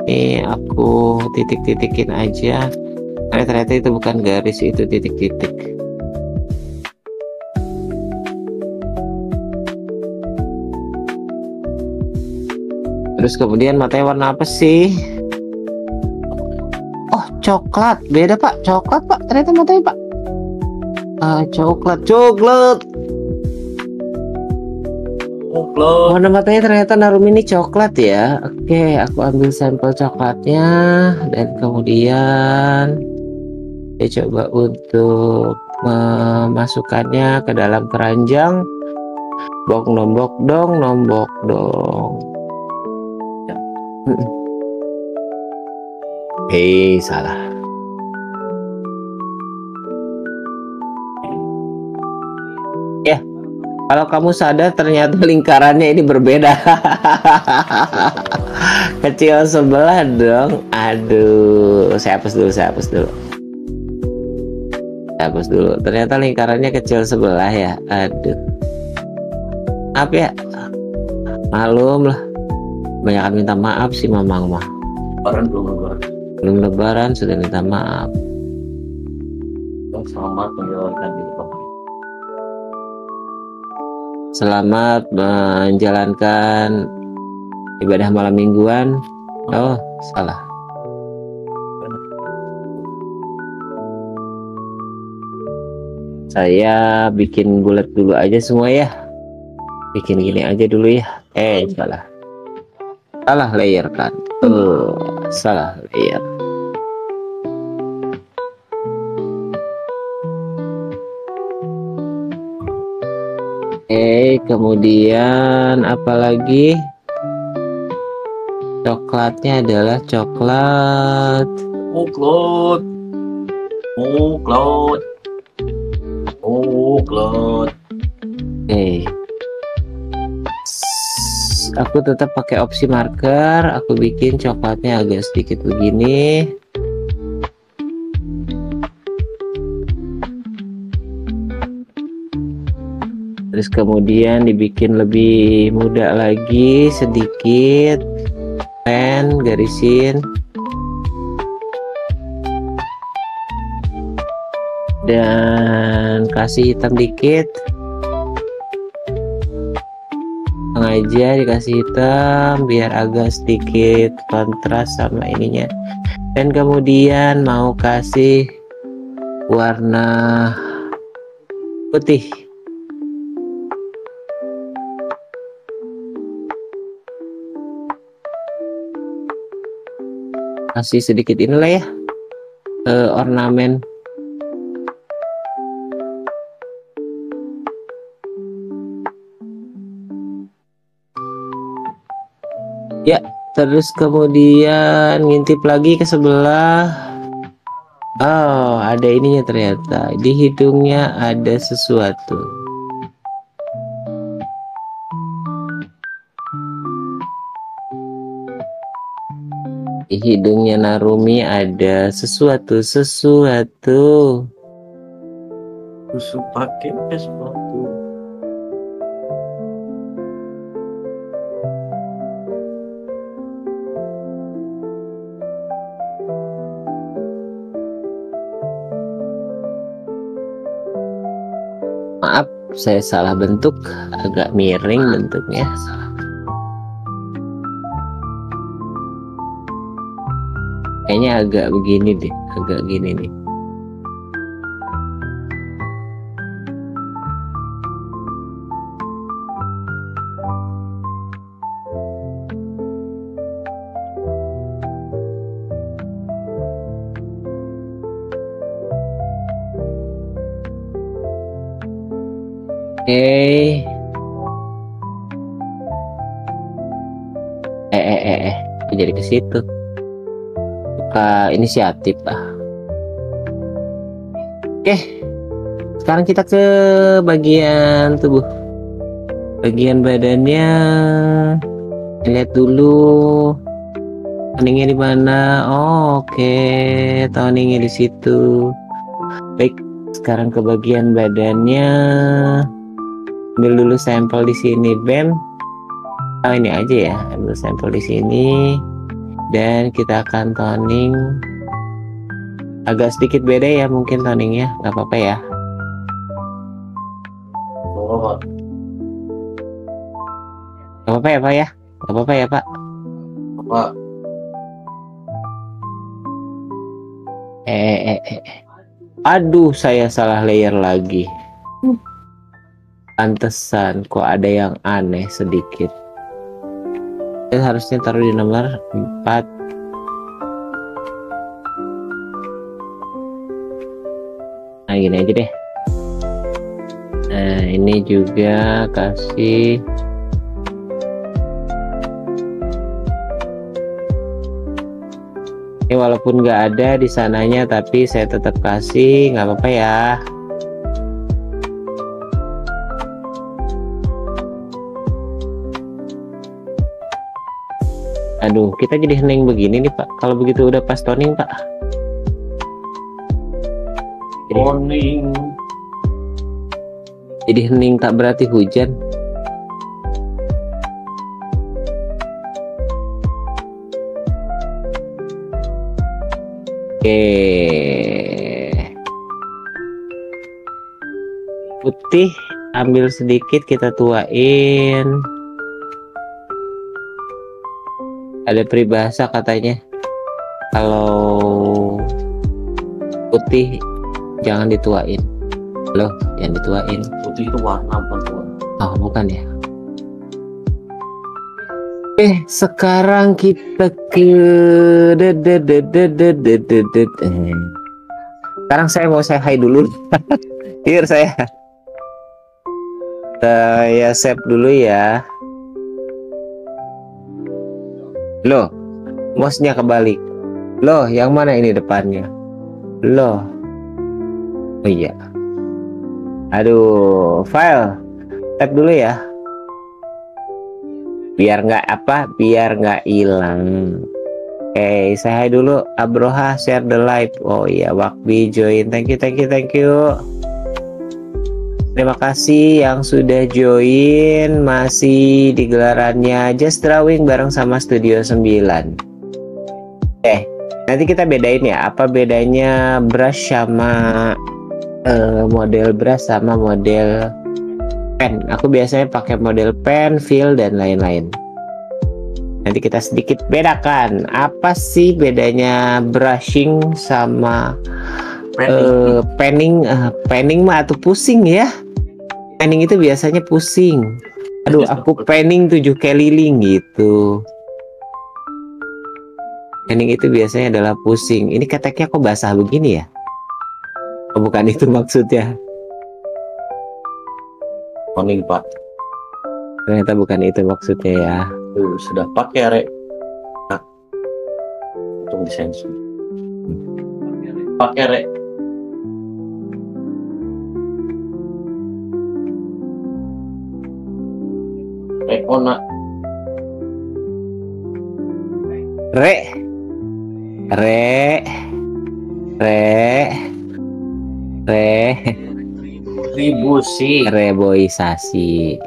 Ini aku titik-titikin aja. Karena ternyata itu bukan garis, itu titik-titik. Terus kemudian matanya warna apa sih? Oh, coklat. Beda Pak, coklat Pak. Ternyata matanya Pak. Coklat. Warna matanya ternyata Narumi ini coklat ya. Oke, aku ambil sampel coklatnya dan kemudian saya coba untuk memasukkannya ke dalam keranjang. Nombok dong. Salah. Ya, kalau kamu sadar ternyata lingkarannya ini berbeda. Kecil sebelah dong. Aduh, saya hapus dulu. Ternyata lingkarannya kecil sebelah ya. Aduh. Maaf ya. Malum lah. Banyak minta maaf sih Mamang mah. Belum lebaran sudah minta maaf. Selamat menjalankan ibadah. Selamat menjalankan ibadah malam mingguan. Oh, salah. Saya bikin bulat dulu aja semua ya. Bikin gini aja dulu ya. Salah layer kan. Salah layer. Kemudian apalagi? Coklatnya adalah coklat. Aku tetap pakai opsi marker. Aku bikin coklatnya agak sedikit begini. Terus kemudian dibikin lebih muda lagi sedikit, pen garisin, dan kasih hitam dikit, sengaja dikasih hitam biar agak sedikit kontras sama ininya. Dan kemudian mau kasih warna putih. Kasih sedikit inilah ya, ornamen. Ya, terus kemudian ngintip lagi ke sebelah. Oh, ada ininya ternyata. Di hidungnya ada sesuatu. Di hidungnya Narumi ada sesuatu. Susu pakai sesuatu. Maaf, saya salah bentuk, agak miring bentuknya. Kayaknya agak begini deh, agak gini nih. Oke. Jadi ke situ. Buka inisiatif ah. Oke. Sekarang kita ke bagian tubuh. Bagian badannya. Lihat dulu. Toningnya di mana? Oh, oke. Toningnya di situ. Baik. Sekarang ke bagian badannya. Ambil dulu sampel di sini, Bem. Oh, ini aja ya, ambil sampel di sini, dan kita akan toning. Agak sedikit beda ya, mungkin toningnya, nggak apa-apa ya. Oh, Nggak apa-apa ya, Pak ya? Nggak apa-apa ya, Pak? apa? Aduh, saya salah layer lagi. Pantesan kok ada yang aneh sedikit. Dan harusnya taruh di nomor 4. Nah, gini aja deh. Nah, ini juga kasih ini, walaupun nggak ada di sananya, tapi saya tetap kasih, nggak apa-apa ya. Aduh, kita jadi hening begini nih Pak. Kalau begitu udah pas toning Pak. Morning. Jadi hening tak berarti hujan. Oke. Putih ambil sedikit kita tuain. Ada peribahasa katanya, kalau putih jangan dituain. Loh, jangan dituain. Putih itu warna apa tuh? Oh, bukan ya. Sekarang kita ke sekarang saya mau say hi dulu. Here saya save dulu ya. Loh, mouse-nya kebalik. Loh, yang mana ini depannya? Loh. Oh iya. Aduh, file. Tap dulu ya. Biar nggak hilang. Oke, saya dulu. Abroha share the live. Oh iya, Wakbi join. Thank you. Terima kasih yang sudah join, masih di gelarannya Just Drawing bareng sama Studio 9. Nanti kita bedain ya, apa bedanya brush sama model brush sama model pen. Aku biasanya pakai model pen, fill, dan lain-lain. Nanti kita sedikit bedakan, apa sih bedanya brushing sama penning. Penning mah atau pusing ya. Penning itu biasanya pusing. Aduh, aku penning 7 keliling gitu. Penning itu biasanya adalah pusing. Ini keteknya kok basah begini ya? Oh, bukan itu maksudnya. Toning Pak. Ternyata bukan itu maksudnya ya. Sudah pakai Rek. Nah, untuk disensor. Pakai Rek. Rekona. Retribusi. Reboisasi.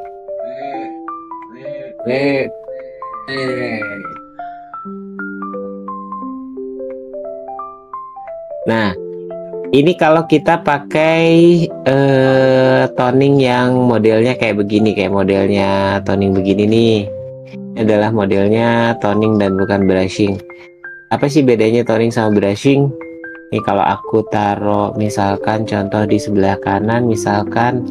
Nah, ini kalau kita pakai toning yang modelnya kayak begini, kayak modelnya toning begini nih. Ini adalah modelnya toning dan bukan brushing. Apa sih bedanya toning sama brushing? Ini kalau aku taruh misalkan contoh di sebelah kanan, misalkan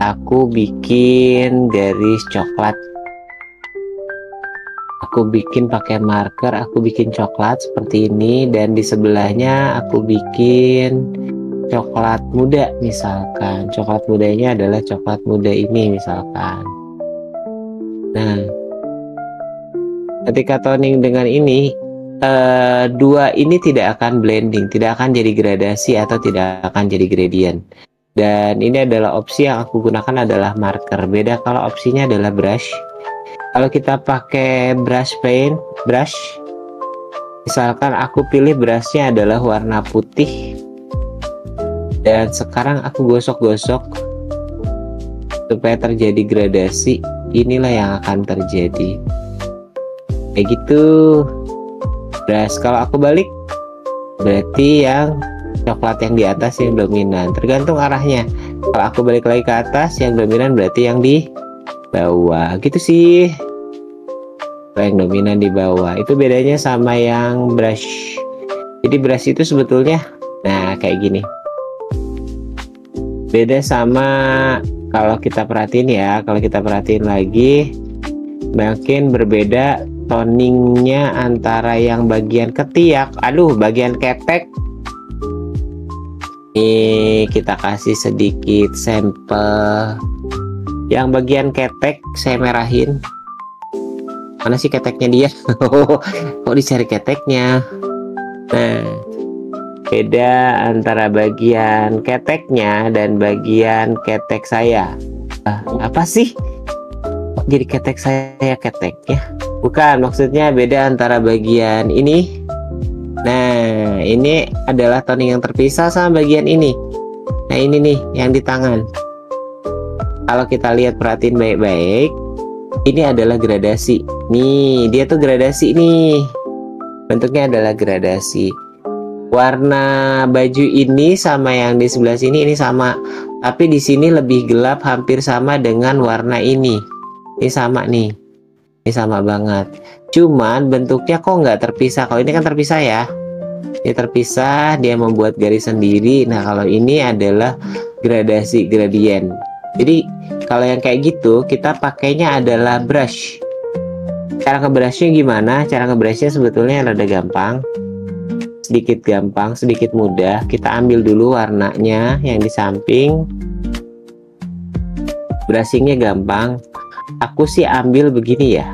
aku bikin garis coklat. Aku bikin pakai marker, aku bikin coklat seperti ini, dan di sebelahnya aku bikin coklat muda misalkan. Coklat mudanya adalah coklat muda ini misalkan. Nah, ketika toning dengan ini, dua ini tidak akan blending, tidak akan jadi gradasi atau tidak akan jadi gradient. Dan ini adalah opsi yang aku gunakan adalah marker. Beda kalau opsinya adalah brush. Kalau kita pakai brush paint, misalkan aku pilih brushnya adalah warna putih, dan sekarang aku gosok-gosok supaya terjadi gradasi. Inilah yang akan terjadi kayak gitu. Brush kalau aku balik berarti yang coklat yang di atas yang dominan, tergantung arahnya. Kalau aku balik lagi ke atas, yang dominan berarti yang di bawah gitu sih. Yang dominan di bawah itu bedanya sama yang brush. Jadi brush itu sebetulnya nah kayak gini. Beda sama kalau kita perhatiin ya, kalau kita perhatiin lagi makin berbeda toningnya antara yang bagian ketiak, bagian ketek. Ini kita kasih sedikit sampel. Yang bagian ketek saya merahin. Mana sih keteknya dia? Kok dicari keteknya? Nah, beda antara bagian keteknya dan bagian ketek saya. Apa sih? Kok jadi ketek saya keteknya? Bukan, maksudnya beda antara bagian ini. Nah, ini adalah toning yang terpisah sama bagian ini. Nah, ini nih yang di tangan. Kalau kita lihat, perhatiin baik-baik, ini adalah gradasi. Nih, dia tuh gradasi nih. Bentuknya adalah gradasi. Warna baju ini sama yang di sebelah sini ini sama, tapi di sini lebih gelap, hampir sama dengan warna ini. Ini sama nih. Ini sama banget. Cuman bentuknya kok nggak terpisah. Kalau ini kan terpisah ya. Ini terpisah, dia membuat garis sendiri. Nah, kalau ini adalah gradasi gradient. Jadi kalau yang kayak gitu kita pakainya adalah brush. Cara ngebrushnya gimana? Cara ngebrushnya sebetulnya rada gampang, sedikit gampang, sedikit mudah. Kita ambil dulu warnanya yang di samping. Brushingnya gampang. Aku sih ambil begini ya.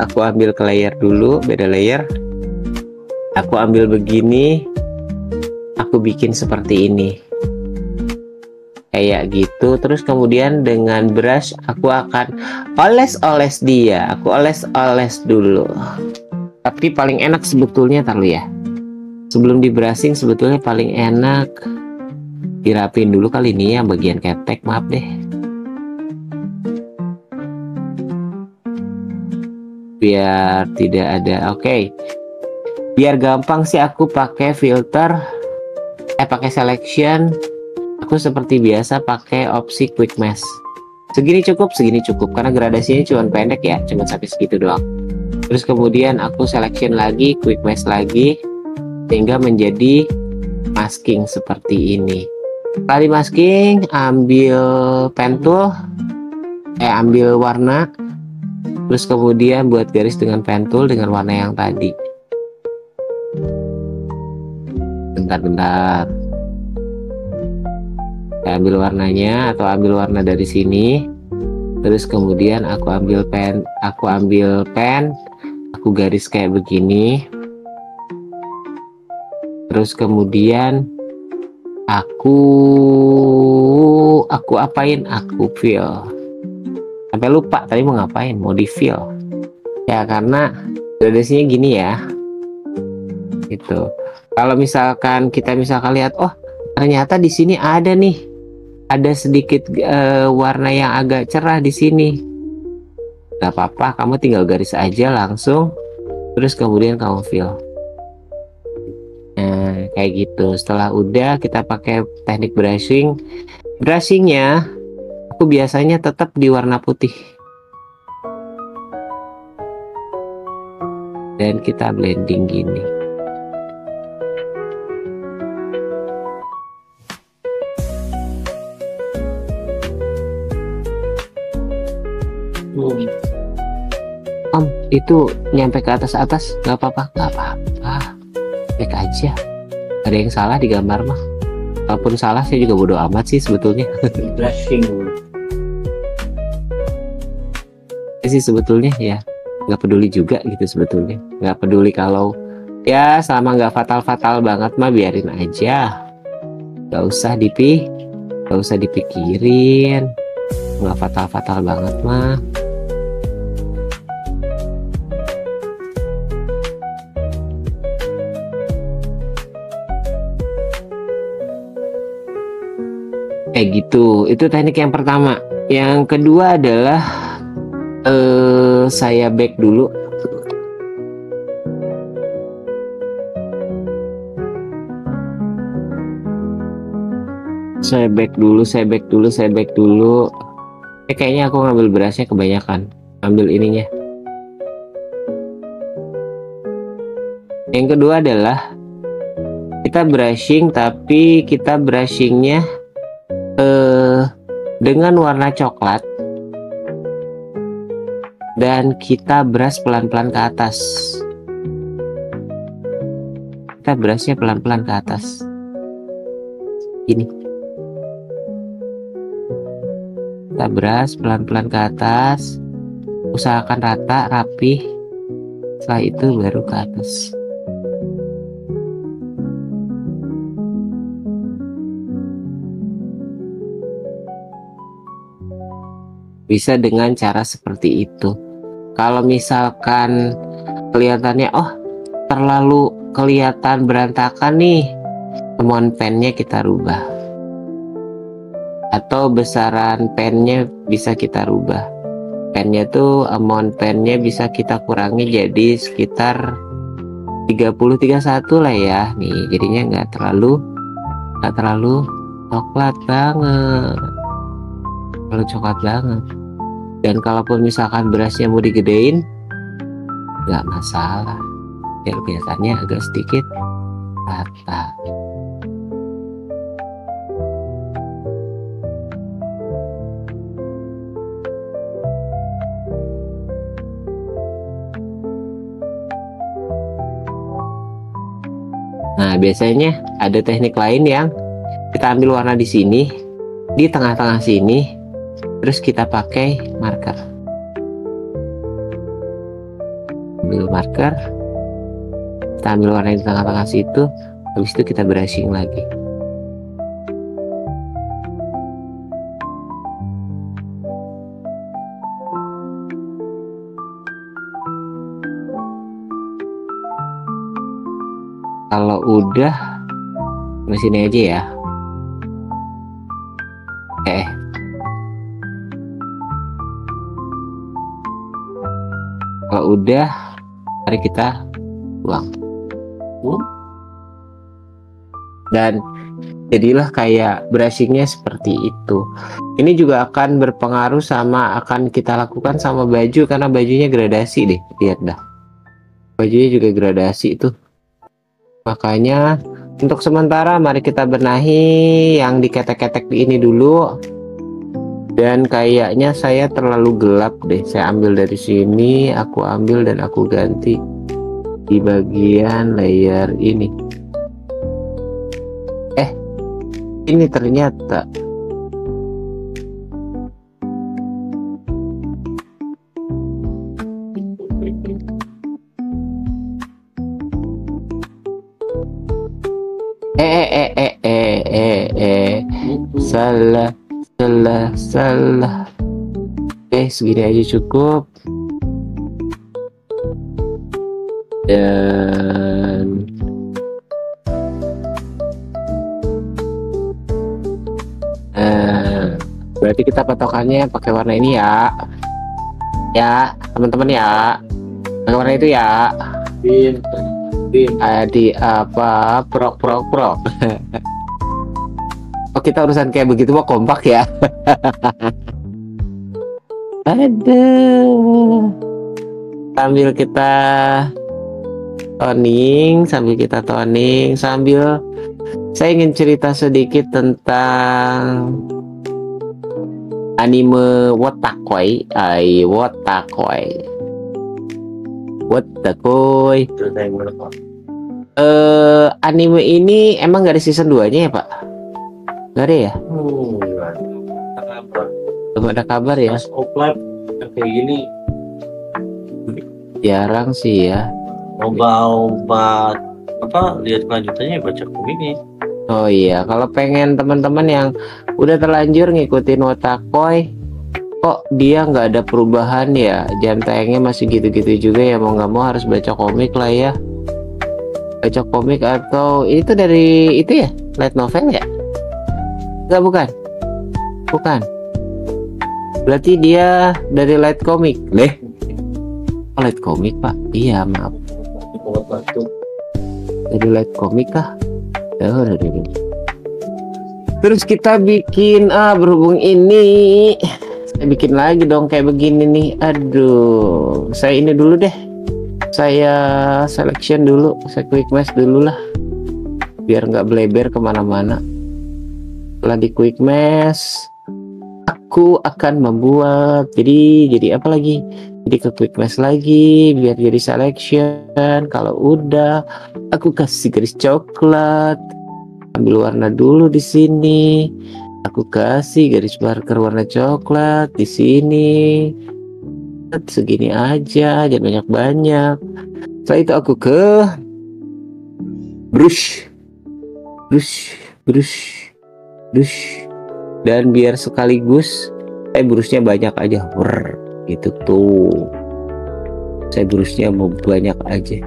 Aku ambil ke layer dulu, beda layer. Aku ambil begini. Aku bikin seperti ini. Kayak gitu. Terus kemudian dengan brush aku akan oles-oles dia. Aku oles-oles dulu. Tapi paling enak sebetulnya taruh ya, sebelum di brushing sebetulnya paling enak Dirapin dulu kali ini yang bagian ketek, maaf deh. Biar tidak ada, oke. Biar gampang sih aku pakai filter, pakai selection. Aku seperti biasa pakai opsi quick mesh. Segini cukup karena gradasinya cuma pendek ya, cuma sampai segitu doang. Terus kemudian aku selection lagi, quick mesh lagi, sehingga menjadi masking seperti ini. Kali masking, ambil pen tool, ambil warna, terus kemudian buat garis dengan pen tool dengan warna yang tadi. Bentar. Saya ambil warnanya atau ambil warna dari sini. Terus kemudian aku ambil pen, aku garis kayak begini. Terus kemudian aku apain? Aku fill. Sampai lupa tadi mau ngapain, mau di fill. Ya karena gradasinya gini ya. Gitu. Kalau misalkan kita lihat, oh ternyata di sini ada sedikit warna yang agak cerah di sini. Gak apa-apa, kamu tinggal garis aja langsung, terus kemudian kamu fill. Nah, kayak gitu. Setelah udah, kita pakai teknik brushing. Brushingnya, aku biasanya tetap di warna putih. Dan kita blending gini. Om, itu nyampe ke atas nggak apa-apa, baik aja, gak ada yang salah di gambar mah. Walaupun salah saya juga bodo amat sih sebetulnya. Brushing sih sebetulnya ya nggak peduli juga gitu, sebetulnya nggak peduli kalau ya selama nggak fatal banget mah biarin aja, nggak usah dipikirin, nggak fatal banget mah. Kayak gitu. Itu teknik yang pertama. Yang kedua adalah saya back dulu. Saya back dulu. Kayaknya aku ngambil berasnya kebanyakan. Ambil ininya. Yang kedua adalah kita brushing, tapi kita brushingnya dengan warna coklat, dan kita brush pelan-pelan ke atas. Kita brushnya pelan-pelan ke atas. Ini. Kita brush pelan-pelan ke atas. Usahakan rata, rapi. Setelah itu baru ke atas. Bisa dengan cara seperti itu. Kalau misalkan kelihatannya terlalu kelihatan berantakan nih, amount pennya kita rubah, atau besaran pennya bisa kita rubah. Pennya tuh amount pennya bisa kita kurangi jadi sekitar 30-31 lah ya. Nih jadinya nggak terlalu coklat banget. Dan kalaupun misalkan berasnya mau digedein, nggak masalah. Biar biasanya agak sedikit rata. Nah, biasanya ada teknik lain yang kita ambil warna di sini, di tengah-tengah sini. Terus kita pakai marker. Ambil marker, kita ambil warna di tengah-tengah situ, habis itu kita brushing lagi. Kalau udah, di sini aja ya. Kalau udah, mari kita buang. Dan jadilah kayak brushingnya seperti itu. Ini juga akan berpengaruh sama akan kita lakukan sama baju, karena bajunya gradasi deh. Lihat dah, bajunya juga gradasi tuh. Makanya untuk sementara mari kita benahi yang diketek-ketek di ini dulu. Dan kayaknya saya terlalu gelap deh. Saya ambil dari sini, aku ambil dan aku ganti di bagian layer ini. Ini ternyata salah. Oke, segini aja cukup. Dan berarti kita patokannya pakai warna ini ya teman-teman ya, pakai warna itu ya. Di apa prok. Oh, kita urusan kayak begitu mah kompak ya. Aduh, sambil kita toning sambil saya ingin cerita sedikit tentang anime Wotakoi. Anime ini emang gak ada season 2-nya ya, Pak? Gak ada ya? Belum ada kabar ya? Kayak gini jarang sih ya. Obat apa lihat kelanjutannya baca komiknya. Oh iya, kalau pengen teman-teman yang udah terlanjur ngikutin Wotakoi, kok dia nggak ada perubahan ya, jam tayangnya masih gitu-gitu juga ya, mau nggak mau harus baca komik lah ya. Baca komik atau itu dari itu ya, light novel ya? Enggak, bukan. Berarti dia dari light komik. Oh, light komik, Pak. Iya, maaf. Dari light komik kah? Udah. Terus kita bikin berhubung ini saya bikin lagi dong kayak begini nih. Aduh, saya ini dulu deh, saya selection dulu, saya quick match dulu lah biar nggak bleber kemana-mana. Setelah di quick match aku akan membuat jadi apa lagi, jadi ke quick match lagi biar jadi selection. Kalau udah aku kasih garis coklat, ambil warna dulu di sini, aku kasih garis marker warna coklat di sini, segini aja, jangan banyak-banyak. Setelah itu aku ke brush, dan biar sekaligus saya brushnya banyak aja, gitu tuh. Saya brushnya mau banyak aja.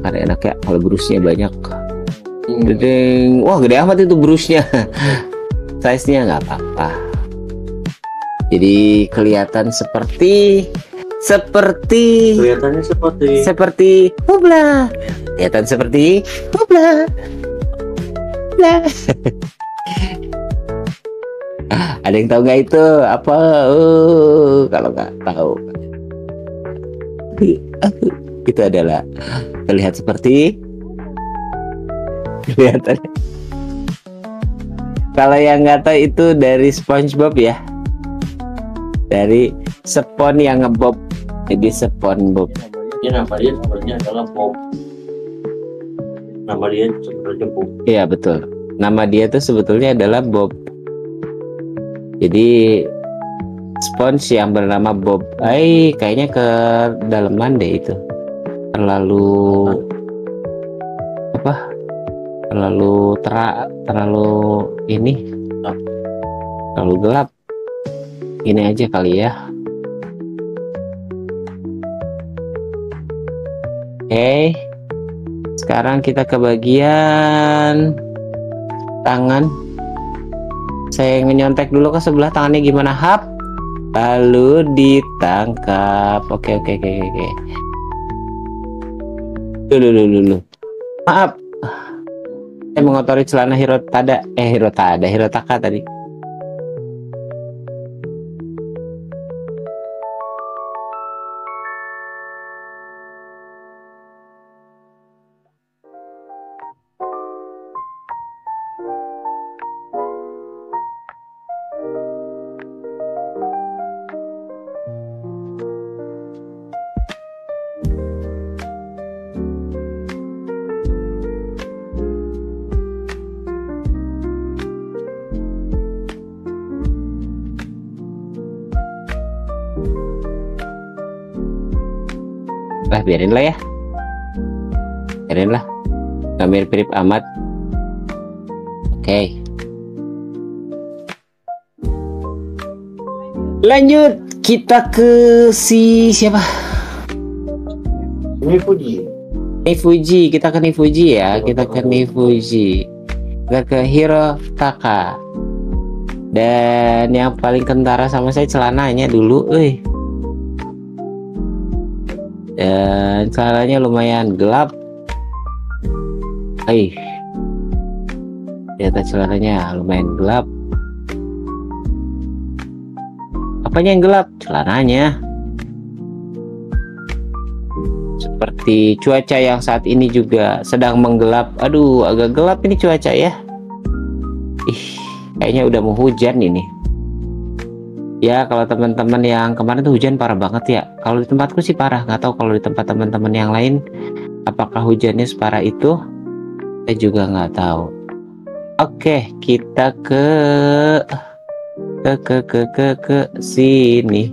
Karena enak ya kalau brushnya banyak. Wah, gede amat itu brushnya. Size-nya nggak apa-apa. Jadi kelihatan seperti Kelihatannya hubla. Kelihatan seperti hubla. Ada yang tahu nggak itu apa? Kalau nggak tahu, itu adalah terlihat seperti kelihatannya. Kalau yang nggak tahu itu dari SpongeBob ya, dari spon yang ngebob, jadi SpongeBob. Nama dia sebenarnya adalah Bob. Nama dia sebenarnya Bob. Iya betul. Nama dia tuh sebetulnya adalah Bob. Jadi Sponge yang bernama Bob. Kayaknya ke daleman deh itu. Terlalu gelap. Ini aja kali ya. Oke. Sekarang kita ke bagian tangan. Saya nyontek dulu ke sebelah tangannya gimana, Hap? lalu ditangkap. Oke. Dulu. Maaf, saya mengotori celana Hirotaka tadi. Biarin lah ya, nggak mirip-mirip amat. Oke. Lanjut, kita ke siapa? Nifuji. Kita ke Nifuji ya. Kita ke Hirotaka. Dan yang paling kentara sama saya celananya dulu, dan celananya lumayan gelap. Ternyata celananya lumayan gelap. Apanya yang gelap? Celananya. Seperti cuaca yang saat ini juga sedang menggelap. Aduh, agak gelap ini cuaca ya. Kayaknya udah mau hujan ini. Ya, kalau teman-teman yang kemarin tuh hujan parah banget ya. Kalau di tempatku sih parah. Nggak tahu kalau di tempat teman-teman yang lain apakah hujannya separah itu. Saya juga nggak tahu. Oke, kita ke sini.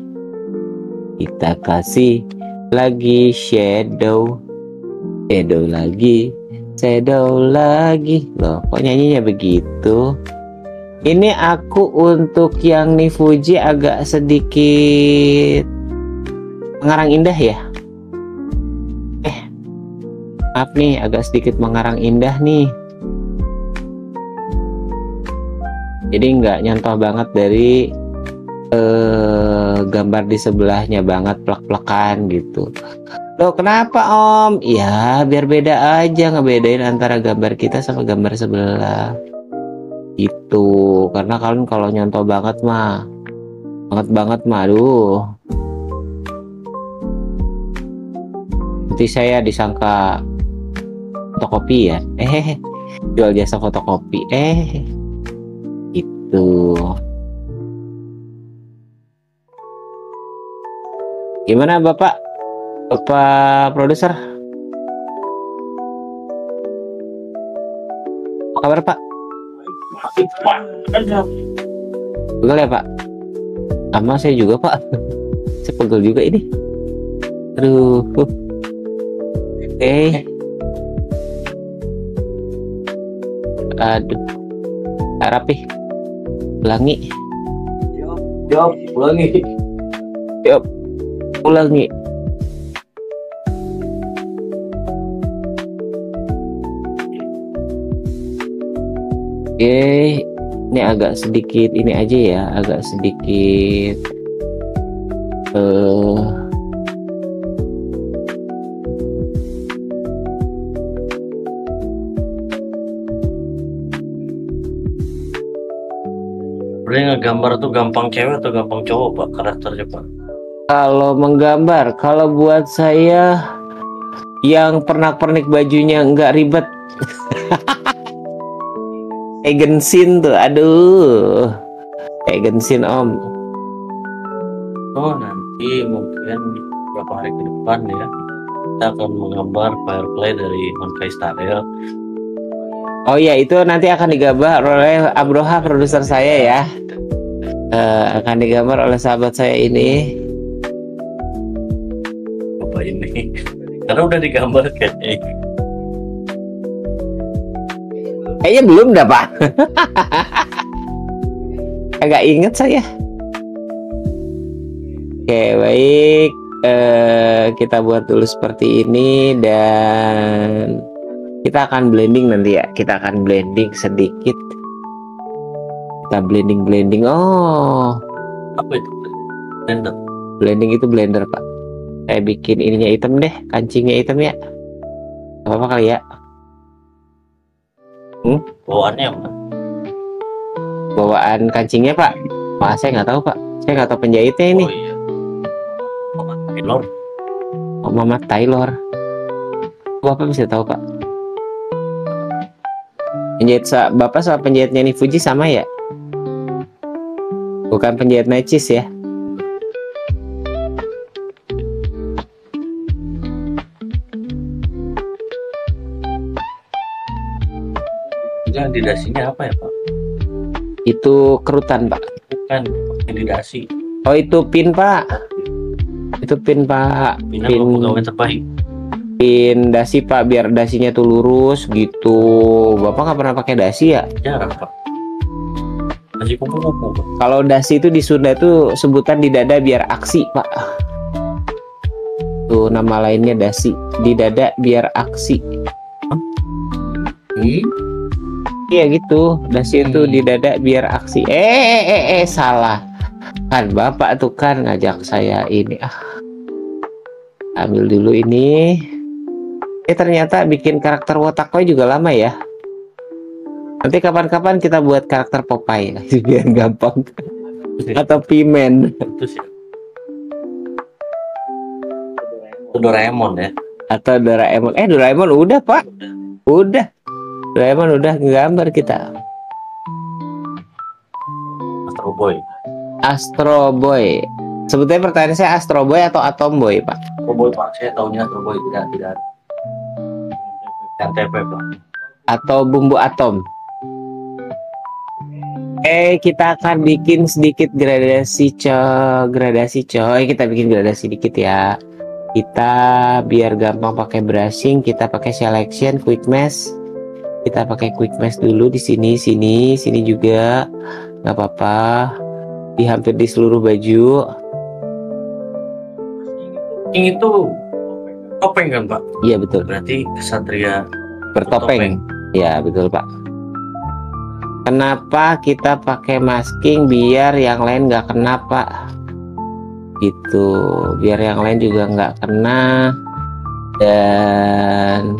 Kita kasih lagi shadow lagi. Loh, kok nyanyinya begitu? Ini aku untuk yang Nifuji agak sedikit mengarang indah ya. Maaf nih, agak sedikit mengarang indah nih. Jadi nggak nyontoh banget dari gambar di sebelahnya banget, plek-plekan gitu. Loh, kenapa Om? Ya biar beda aja, ngebedain antara gambar kita sama gambar sebelah. Itu karena kalian kalau nyontoh banget mah aduh, nanti saya disangka fotokopi ya, jual jasa fotokopi, itu gimana bapak produser, apa kabar pak? Pegel ya pak? Sama saya juga pak. Saya pegel juga ini. Aduh. Aduh. Rapi. Ulangi. Ulangi. Oke, ini agak sedikit ini aja ya, agak sedikit Sebenarnya ngegambar tuh gampang cewek atau gampang cowok pak karakternya pak? Kalau menggambar, kalau buat saya yang pernak-pernik bajunya nggak ribet. Genshin tuh, aduh, Genshin Om. Oh nanti mungkin beberapa hari ke depan ya kita akan menggambar Firefly dari Honkai Star Rail. Oh ya, itu nanti akan digambar oleh Abroha, produser saya ya. Akan digambar oleh sahabat saya ini. Apa ini? Karena udah digambar kayaknya. Kayaknya belum dah pak. Agak inget saya. Oke baik, kita buat dulu seperti ini dan kita akan blending nanti ya. Kita akan blending sedikit. Kita blending. Oh, Apa itu? Blender. Blending itu blender Pak. Saya bikin ininya hitam deh, kancingnya hitam ya. Apa kali ya? Bawaannya apa? Bawaan kancingnya Pak? Wah saya nggak tahu Pak. Saya nggak tahu penjahitnya ini. Oh iya. Taylor. Oh, Mama Taylor. Bapak bisa tahu Pak? Penjahit Bapak sama penjahitnya nih Fuji sama ya? Bukan penjahit Necis ya? Enggak, di dasinya apa ya Pak? Itu kerutan Pak. Bukan, di dasi. Oh itu pin Pak. Itu pin Pak. Pinang pegawai terbaik. Pin dasi Pak, biar dasinya tuh lurus gitu. Bapak nggak pernah pakai dasi ya? Jarang Pak. Masih kupu-kupu Pak. Kalau dasi itu di Sunda tuh sebutan di dada biar aksi Pak. Tuh nama lainnya dasi, di dada biar aksi. Iya gitu, dasi itu di dada biar aksi. Salah. Kan Bapak tuh kan ngajak saya ini. Ambil dulu ini. Ternyata bikin karakter Wotakoi juga lama ya. Nanti kapan-kapan kita buat karakter Popeye biar gampang. Atau Pimen. Terus ya. Itu Doraemon ya. Atau Doraemon. Doraemon udah Pak. Udah. Doraemon udah gambar kita. Astro Boy. Astro Boy. Sebetulnya pertanyaan saya Astro Boy atau Atom Boy Pak? Astro Boy Pak, saya tahunya Astro Boy tidak. Yang TP Pak. Atau bumbu atom. Kita akan bikin sedikit gradasi coy. Kita bikin gradasi dikit ya. Kita biar gampang pakai brushing, kita pakai selection, quick mesh. Kita pakai quick mesh dulu di sini juga nggak apa-apa. Di hampir di seluruh baju. Ini itu topeng kan Pak? Iya betul. Berarti kesatria Bertopeng. Ya betul Pak. Kenapa kita pakai masking biar yang lain nggak kena Pak? Gitu, biar yang lain juga nggak kena. Dan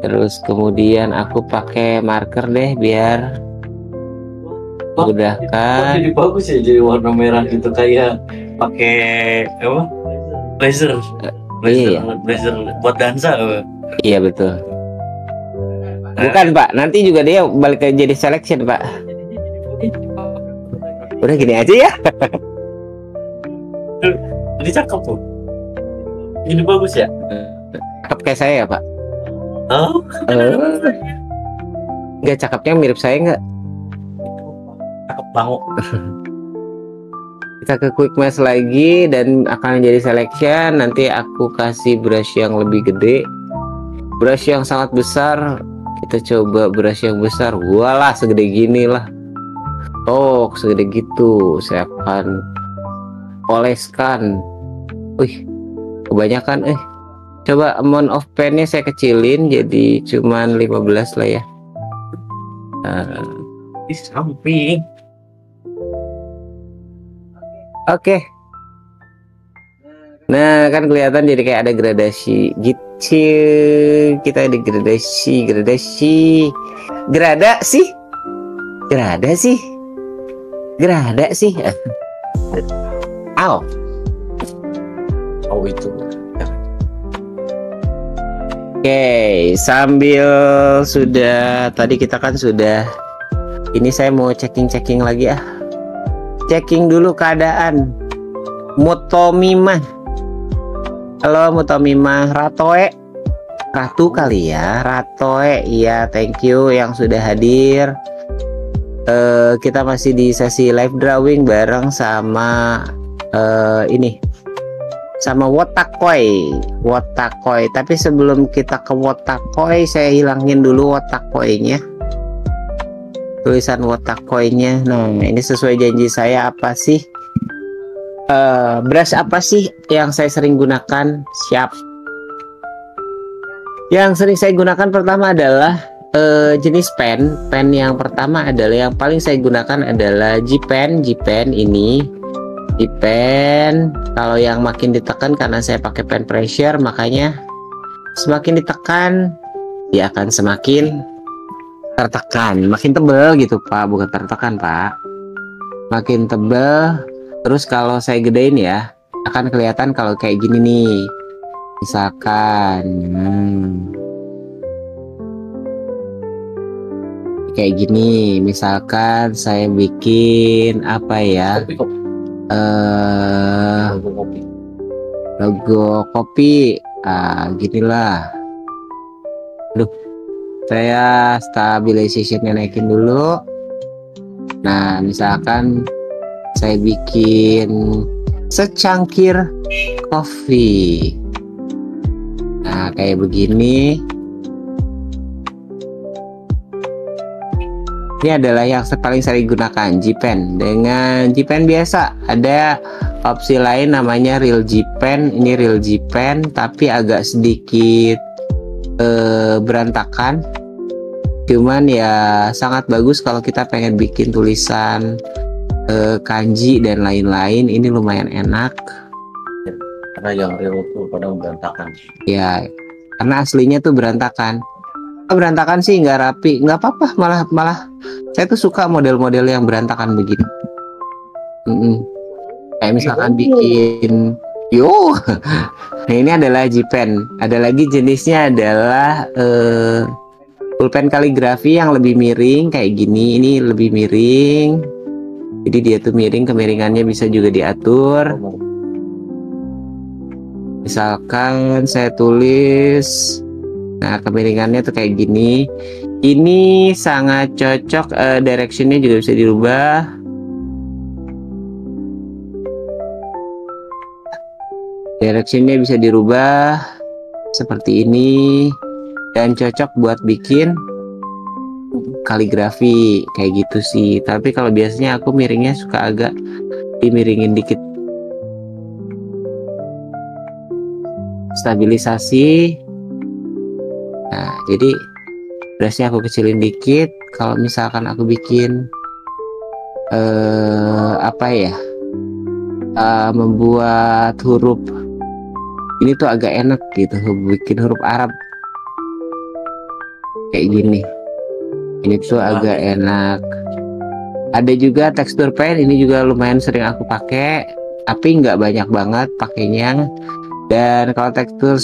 terus kemudian aku pakai marker deh biar mudahkan. Jadi bagus ya, jadi warna merah gitu kayak pakai apa? Blazer. Blazer buat dansa apa? Iya betul. Bukan Pak, nanti juga dia balik ke jadi selection Pak. Udah gini aja ya. Jadi cakep tuh. Jadi bagus ya. Cakep kayak saya ya Pak. Oh. Nggak, cakepnya mirip saya nggak? Cakep banget. Kita ke quick mesh lagi dan akan jadi selection. Nanti aku kasih brush yang lebih gede, brush yang sangat besar. Kita coba brush yang besar. Walah segede gini lah. Oh segede gitu. Saya akan oleskan. Wih kebanyakan. Coba amount of pen-nya saya kecilin jadi cuman 15 lah ya. Di samping. Oke. Nah kan kelihatan jadi kayak ada gradasi gitu. Kita ada gradasi. Aw. Oh itu. Oke, sambil sudah tadi kita kan sudah ini saya mau checking lagi ya. Checking dulu keadaan Mutomimah. Halo Mutomimah, Ratu kali ya, Ratoe. Iya, thank you yang sudah hadir. Kita masih di sesi live drawing bareng sama ini sama Wotakoi. Tapi sebelum kita ke Wotakoi, saya hilangin dulu Wotakoi-nya. Tulisan Wotakoi-nya. Nah, ini sesuai janji saya apa sih? Brush apa sih yang saya sering gunakan? Siap. Yang sering saya gunakan pertama adalah jenis pen yang pertama adalah yang paling saya gunakan adalah G Pen ini. G Pen kalau yang makin ditekan, karena saya pakai pen pressure, makanya semakin ditekan dia akan semakin tertekan, makin tebel gitu Pak, bukan tertekan Pak, makin tebel. Terus kalau saya gedein ya akan kelihatan kalau kayak gini nih, misalkan kayak gini, misalkan saya bikin apa ya, logo kopi, ginilah. Aduh, saya stabilizationnya naikin dulu. Nah, misalkan saya bikin secangkir kopi, nah kayak begini. Ini adalah yang paling sering gunakan, G Pen. Dengan G Pen biasa ada opsi lain namanya Real G Pen. Ini Real G Pen tapi agak sedikit berantakan. Cuman ya sangat bagus kalau kita pengen bikin tulisan kanji dan lain-lain. Ini lumayan enak. Karena yang real itu kadang berantakan. Ya, karena aslinya tuh berantakan. Berantakan sih nggak rapi, nggak apa-apa, malah saya tuh suka model-model yang berantakan begini. Kayak misalkan bikin nah ini adalah G Pen. Ada lagi jenisnya adalah pulpen kaligrafi yang lebih miring kayak gini. Ini lebih miring, jadi dia tuh miring, kemiringannya bisa juga diatur. Misalkan saya tulis, nah kemiringannya tuh kayak gini. Ini sangat cocok, directionnya juga bisa dirubah. Directionnya bisa dirubah seperti ini, dan cocok buat bikin kaligrafi kayak gitu sih. Tapi kalau biasanya aku miringnya suka agak dimiringin dikit. Stabilisasi. Nah, jadi brushnya aku kecilin dikit. Kalau misalkan aku bikin apa ya, membuat huruf ini tuh agak enak gitu, bikin huruf Arab kayak gini. Ini tuh agak enak. Ada juga tekstur pen, ini juga lumayan sering aku pakai, tapi nggak banyak banget pakainya. Dan kalau tekstur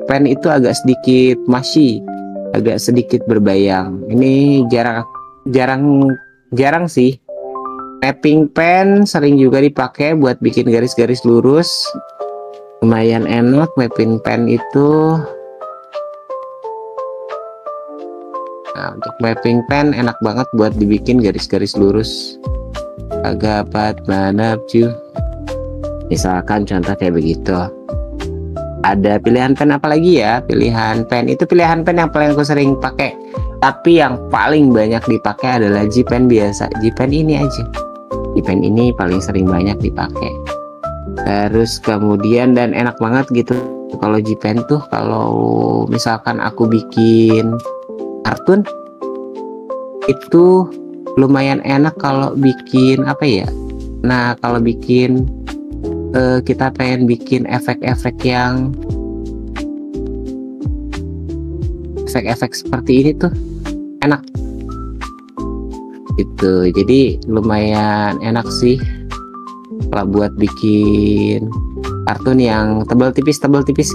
pen itu agak sedikit masih, agak sedikit berbayang. Ini jarang sih. Mapping pen sering juga dipakai buat bikin garis-garis lurus. Lumayan enak mapping pen itu. Nah, untuk mapping pen enak banget buat dibikin garis-garis lurus. Agak mana cuy. Misalkan contoh kayak begitu. Ada pilihan pen apa lagi ya? Pilihan pen itu pilihan pen yang paling aku sering pakai. Tapi yang paling banyak dipakai adalah G Pen biasa. G Pen ini aja. G Pen ini paling sering banyak dipakai. Terus kemudian, dan enak banget gitu kalau G Pen tuh, kalau misalkan aku bikin kartun itu lumayan enak kalau bikin apa ya. Nah, kalau bikin kita pengen bikin efek-efek yang efek-efek seperti ini tuh enak gitu. Jadi lumayan enak sih kalau buat bikin kartun yang tebal tipis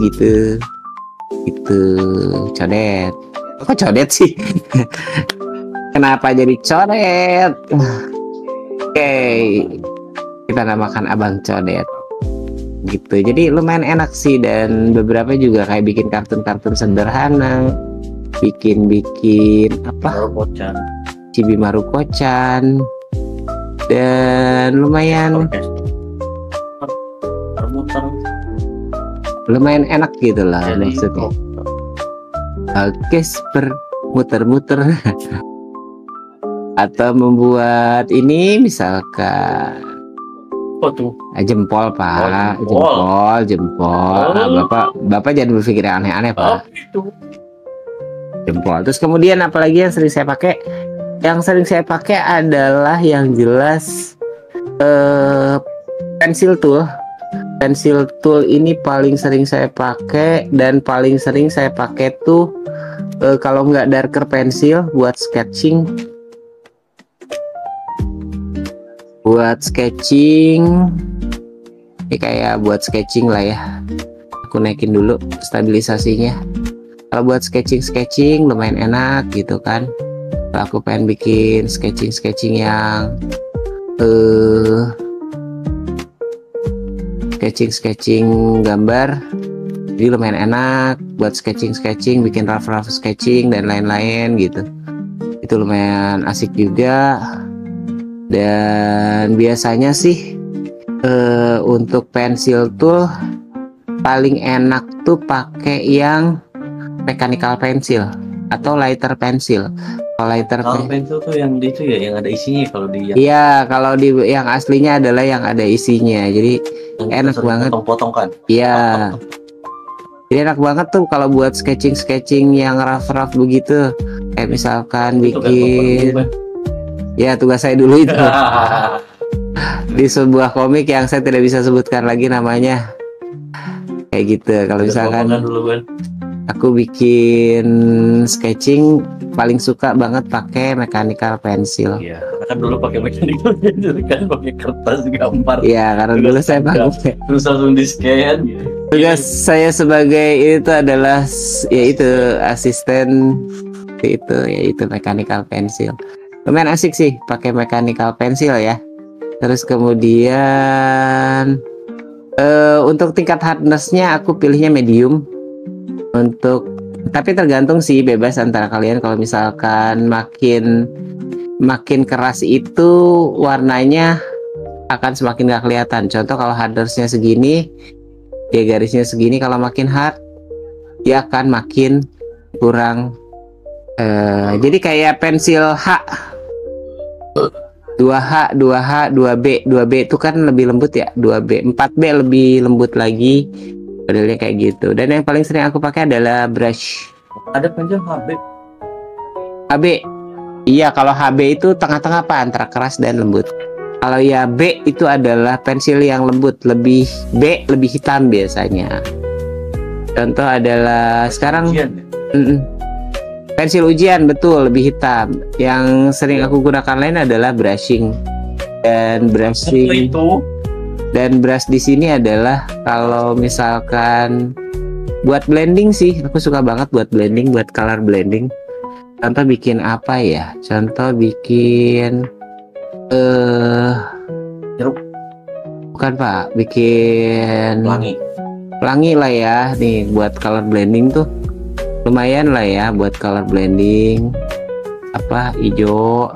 gitu. Itu codet. Kok codet sih? Kenapa jadi codet? Oke, kita namakan abang codet gitu. Jadi lumayan enak sih, dan beberapa juga kayak bikin kartun-kartun sederhana, bikin apa, Chibi Maruko-chan, dan lumayan enak gitu lah maksudnya. Oke, muter-muter atau membuat ini misalkan jempol Pak. Jempol. Nah, Bapak jangan berpikir aneh-aneh Pak. jempol. Terus kemudian apalagi yang sering saya pakai? Yang sering saya pakai adalah yang jelas pensil tool. Pensil tool ini paling sering saya pakai, dan paling sering saya pakai tuh kalau nggak darker pencil buat sketching. Buat sketching, ini kayak buat sketching lah ya. Aku naikin dulu stabilisasinya. Kalau buat sketching lumayan enak gitu kan. Kalau aku pengen bikin sketching yang sketching gambar, jadi lumayan enak buat sketching, bikin rough sketching dan lain-lain gitu. Itu lumayan asik juga. Dan biasanya sih untuk pensil tool paling enak tuh pakai yang mechanical pencil atau lighter pencil. Kalau lighter pencil tuh yang itu ya, yang ada isinya. Kalau di iya, kalau di yang aslinya adalah yang ada isinya, jadi yang enak banget. Potong-potong kan? Iya. Jadi enak banget tuh kalau buat sketching yang rough begitu. Kayak misalkan itu bikin ya, tugas saya dulu itu di sebuah komik yang saya tidak bisa sebutkan lagi namanya. Kayak gitu. Kalau misalkan aku bikin sketching paling suka banget pakai mechanical pencil. Iya, kan dulu pakai mechanical pencil kan, pakai kertas gambar. Iya, karena dulu saya pakai. Terus langsung di scan. Tugas saya sebagai itu adalah yaitu asisten itu, yaitu mechanical pencil. Lumayan asik sih pakai mechanical pencil ya. Terus kemudian untuk tingkat hardness-nya aku pilihnya medium. Tapi tergantung sih, bebas antara kalian. Kalau misalkan makin keras itu warnanya akan semakin gak kelihatan. Contoh kalau hardness-nya segini, dia garisnya segini, kalau makin hard dia akan makin kurang. Jadi kayak pensil H 2H, 2B itu kan lebih lembut ya, 2B, 4B lebih lembut lagi, modelnya kayak gitu. Dan yang paling sering aku pakai adalah brush. Ada pensil HB. Iya, kalau HB itu tengah-tengah apa, antara keras dan lembut. Kalau ya B itu adalah pensil yang lembut, lebih hitam biasanya. Contoh adalah sekarang pensil ujian, betul, lebih hitam. Yang sering aku gunakan lain adalah brushing. Dan brush di sini adalah kalau misalkan buat blending sih, aku suka banget buat blending, buat color blending. Contoh bikin apa ya? Contoh bikin jeruk. Bukan Pak, bikin pelangi lah ya. Nih buat color blending tuh lumayan lah ya buat color blending. Apa, hijau,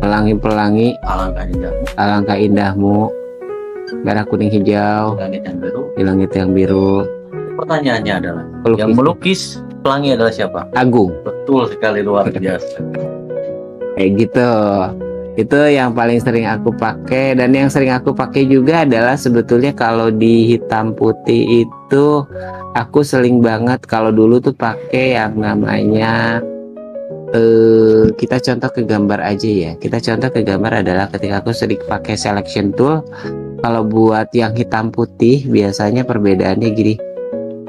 pelangi, alangkah indahmu, merah kuning hijau, di langit yang biru. Pertanyaannya adalah, yang melukis pelangi adalah siapa? Agung. Betul sekali, luar biasa. Kayak gitu. Itu yang paling sering aku pakai. Dan yang sering aku pakai juga adalah sebetulnya kalau di hitam putih itu aku sering banget kalau dulu tuh pakai yang namanya kita contoh ke gambar aja ya. Kita contoh ke gambar adalah ketika aku sering pakai selection tool. Kalau buat yang hitam putih biasanya perbedaannya gini.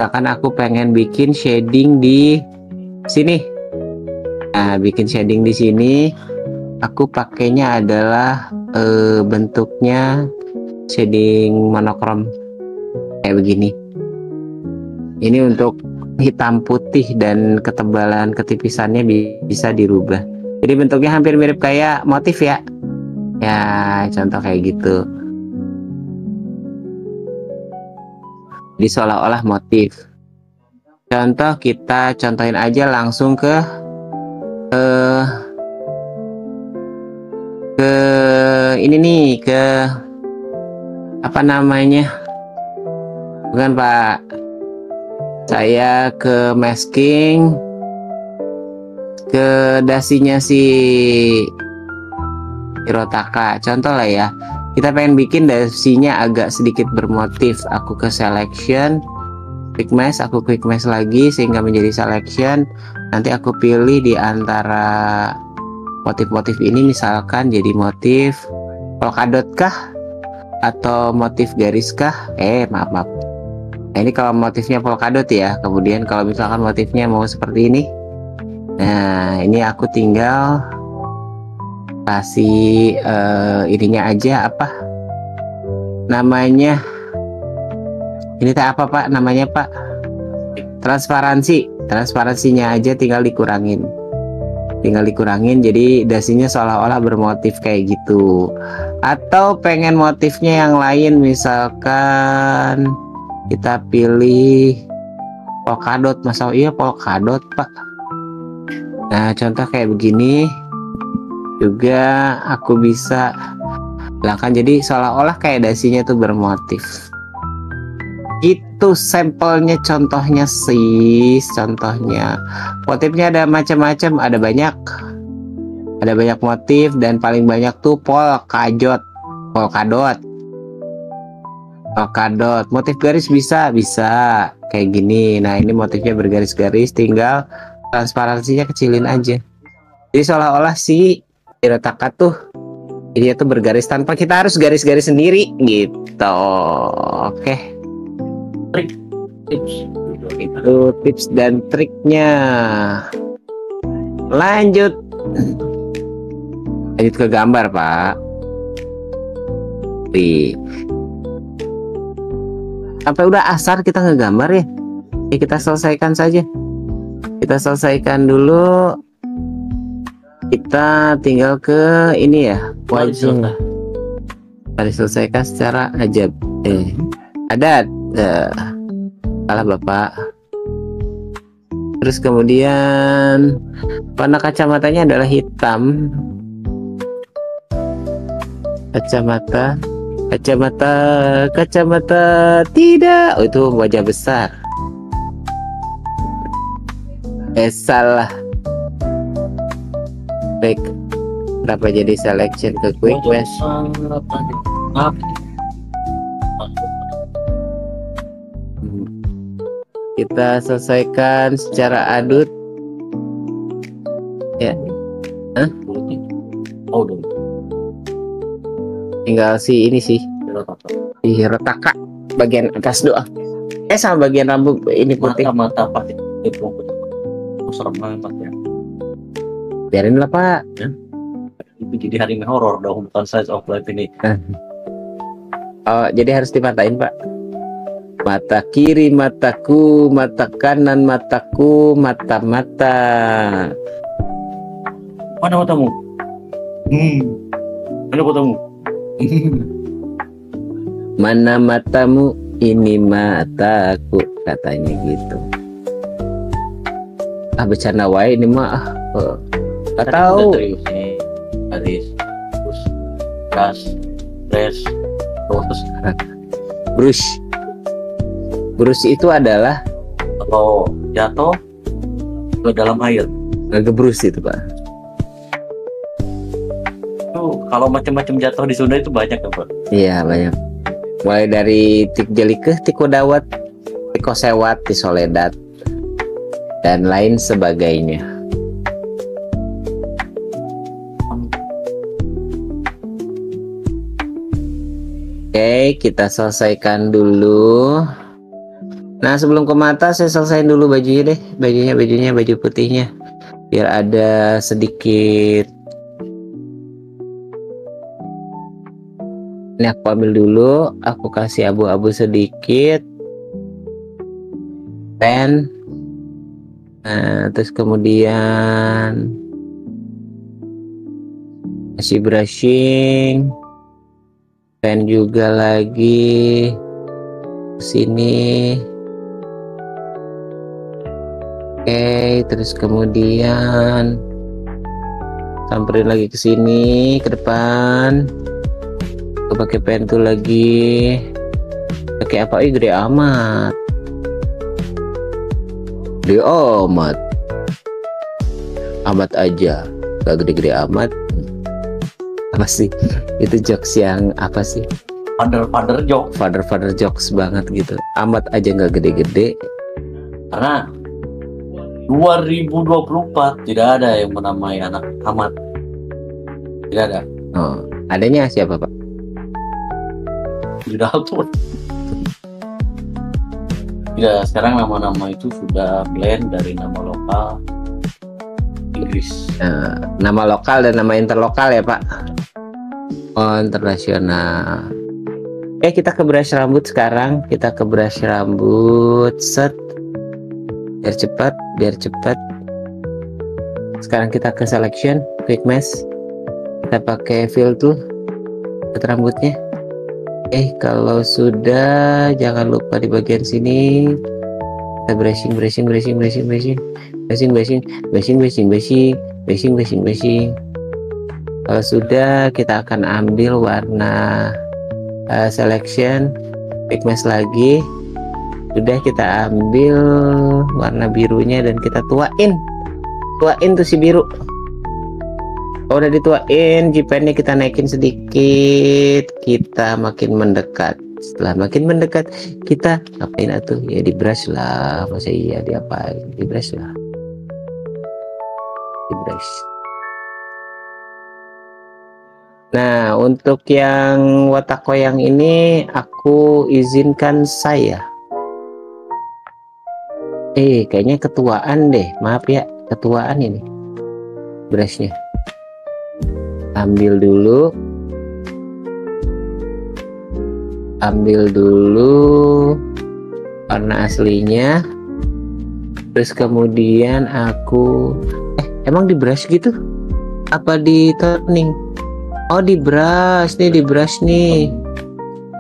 Bahkan aku pengen bikin shading di sini. Nah, bikin shading di sini aku pakainya adalah bentuknya shading monokrom kayak begini. Ini untuk hitam putih dan ketebalan ketipisannya bisa dirubah. Jadi bentuknya hampir mirip kayak motif ya. Ya, contoh kayak gitu. Jadi seolah-olah motif. Contoh, kita contohin aja langsung ke ini nih, ke apa namanya, bukan Pak, saya ke masking, ke dasinya si Hirotaka. Contoh lah ya, kita pengen bikin dasinya agak sedikit bermotif. Aku ke selection, quick mesh, aku quick mesh lagi sehingga menjadi selection. Nanti aku pilih di antara motif-motif ini, misalkan jadi motif polkadot kah atau motif garis kah? Maaf. Nah, ini kalau motifnya polkadot ya. Kemudian kalau misalkan motifnya mau seperti ini, nah ini aku tinggal kasih ininya aja, apa namanya, ini tak apa Pak namanya Pak, transparansinya aja tinggal dikurangin, jadi dasinya seolah-olah bermotif kayak gitu. Atau pengen motifnya yang lain, misalkan kita pilih polkadot, masa iya polkadot Pak. Nah contoh kayak begini juga aku bisa hilangkan, jadi seolah-olah kayak dasinya tuh bermotif. Itu sampelnya, contohnya sis, contohnya motifnya ada macam-macam, ada banyak motif, dan paling banyak tuh polkadot. Motif garis bisa kayak gini. Nah ini motifnya bergaris-garis, tinggal transparansinya kecilin aja, jadi seolah-olah si Hirotaka tuh ini tuh bergaris tanpa kita harus garis-garis sendiri gitu. Oke. Itu tips dan triknya. Lanjut ke gambar Pak. Sampai udah asar kita ngegambar ya. Kita selesaikan saja. Kita selesaikan dulu. Kita tinggal ke ini ya, wajah. Tadi selesaikan secara ajab. Adat. Salah Bapak. Terus kemudian warna kacamatanya adalah hitam. Kacamata tidak. Oh, itu wajah besar. Salah. Baik, kenapa jadi selection ke quick mesh? Kita selesaikan secara adut ya. Tinggal ini sih di Hirotaka bagian atas doang, sama bagian rambut ini putih. Mata pakai itu serem banget ya. Biarin lah Pak ya? Itu jadi anime horor dong, bukan Slice of Life ini. Oh jadi harus dimatain Pak. Mata kiri mataku, mata kanan mataku, mata. Mana matamu? Mana matamu? Mana matamu? Ini mataku, katanya gitu. Bercanda wae ini mah. Gak tahu. Garis, terus gas, press, terus Brush itu adalah kalau jatuh ke dalam air. Ngegebrus itu Pak. Itu kalau macam-macam jatuh di Sunda itu banyak ya Pak? Iya banyak. Mulai dari tik jelikeh, tik kodawat, tik kosewat, tik soledad, dan lain sebagainya. Oke, kita selesaikan dulu. Nah sebelum ke mata saya selesaiin dulu bajunya deh, baju putihnya, biar ada sedikit. Ini aku ambil dulu, aku kasih abu-abu sedikit, pen. Nah terus kemudian kasih brushing, pen juga lagi sini. Oke, terus kemudian samperin lagi ke sini, ke depan. Aku pakai pentul lagi. Pakai apa? Gede amat. Gede amat. Amat aja. Gak gede-gede amat. Apa sih? Itu jokes yang apa sih? father joke, father jokes banget gitu. Amat aja nggak gede-gede. karena 2024 tidak ada yang menamai anak Ahmad, tidak ada. Oh, adanya siapa Pak? Sudah pun tidak, sekarang nama-nama itu sudah blend dari nama lokal Inggris. Nama lokal dan nama interlokal ya Pak. Oh, internasional. Kita ke brush rambut sekarang. Kita ke brush rambut. Set. Biar cepat. Sekarang kita ke selection, quick mesh. Kita pakai fill tool buat rambutnya. Kalau sudah, jangan lupa di bagian sini kita brushing. Kalau sudah, kita akan ambil warna selection, quick mesh lagi. Sudah, kita ambil warna birunya dan kita tuain tuh si biru. Udah dituain, G-pen-nya kita naikin sedikit, kita makin mendekat. Setelah makin mendekat, kita ngapain atuh? Ya di brush lah, masa iya diapain? Di brush lah, di brush. Nah, untuk yang Watako yang ini aku izinkan saya. Kayaknya ketuaan deh, maaf ya, ketuaan ini brushnya. Ambil dulu warna aslinya, terus kemudian aku emang di brush gitu apa di toning? Oh, di brush nih, di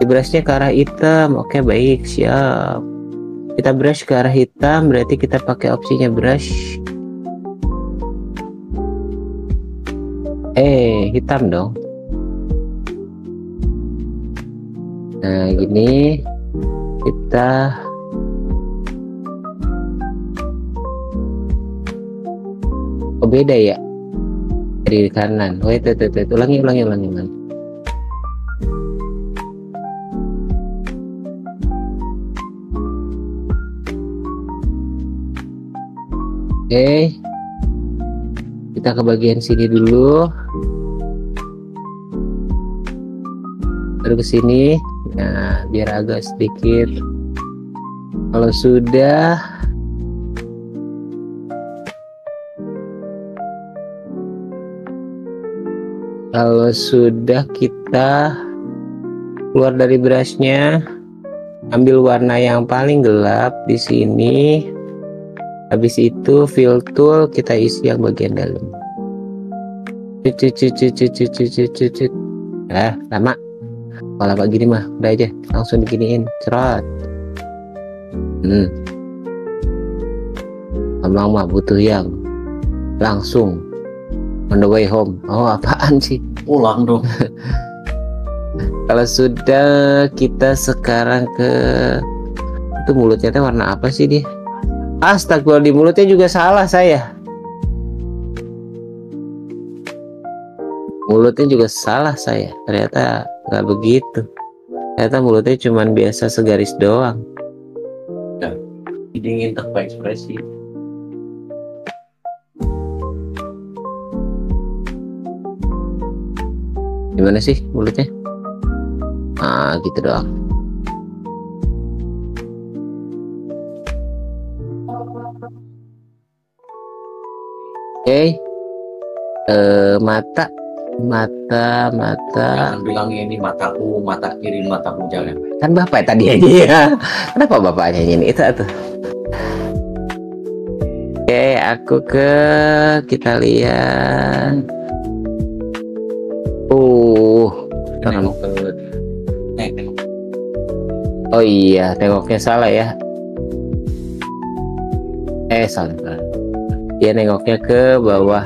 brushnya ke arah hitam. Oke, baik, siap. Kita brush ke arah hitam, berarti kita pakai opsinya brush hitam dong. Nah, gini kita beda ya dari kanan. Itu ulangi. Kita ke bagian sini dulu, baru ke sini. Nah, biar agak sedikit. Kalau sudah kita keluar dari brushnya, ambil warna yang paling gelap di sini. Habis itu fill tool kita isi yang bagian dalam. Lama. Kalau kayak gini mah udah aja langsung diginiin, cerot. Emang mah butuh yang langsung on the way home. Oh, apaan sih? Pulang dong. Kalau sudah, kita sekarang ke itu mulutnya teh warna apa sih dia? Astagfirullah, di mulutnya juga salah saya. Mulutnya juga salah saya. Ternyata nggak begitu. Ternyata mulutnya cuman biasa segaris doang. Ya, dingin tanpa ekspresi. Gimana sih mulutnya? Gitu doang. Mata. Jangan bilang ini mataku, mata kiri, mataku, jangan. Kan bapak tadi aja ya. Kenapa bapaknya ini itu tuh? Aku kita lihat. Nengok ke Oh iya, tengoknya salah ya. Salah. Dia nengoknya ke bawah.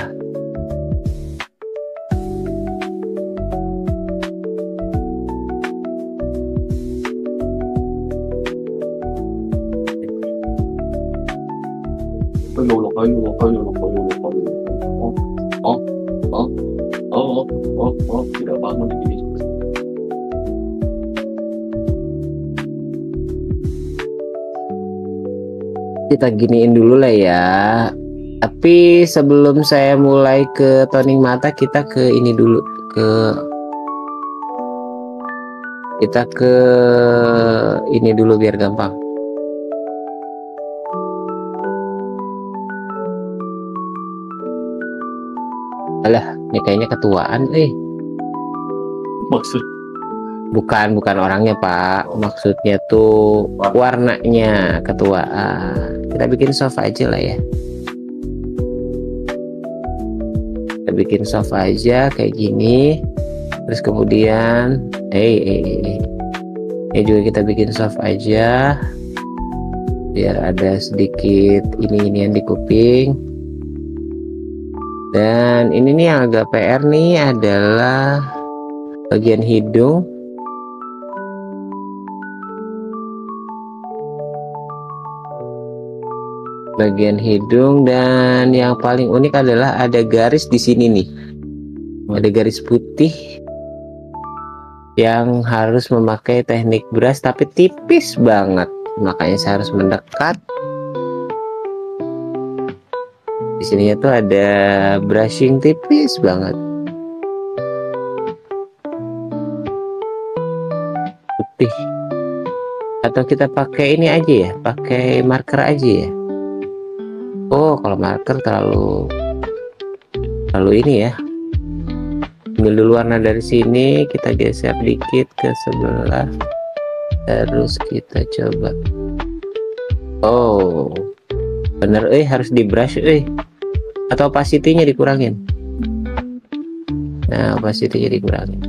Oh, tidak bangun di sini. Kita giniin dulu lah ya. Tapi sebelum saya mulai ke toning mata, kita ke ini dulu, kita ke ini dulu biar gampang. Alah, ini kayaknya ketuaan, Maksud bukan orangnya Pak, maksudnya tuh warnanya ketuaan. Kita bikin soft aja lah ya. Kita bikin soft aja kayak gini. Terus kemudian ini juga kita bikin soft aja biar ada sedikit ini yang di kuping. Dan ini nih yang agak PR nih adalah bagian hidung. Bagian hidung, dan yang paling unik adalah ada garis di sini nih. Ada garis putih yang harus memakai teknik brush tapi tipis banget. Makanya saya harus mendekat. Di sininya tuh ada brushing tipis banget. Putih. Atau kita pakai ini aja ya, pakai marker aja ya. Oh, kalau marker terlalu ini ya. Ambil dulu warna dari sini, kita geser dikit ke sebelah, terus kita coba. Oh, bener, harus di brush, atau opacity-nya dikurangin. Nah, opacity-nya dikurangin.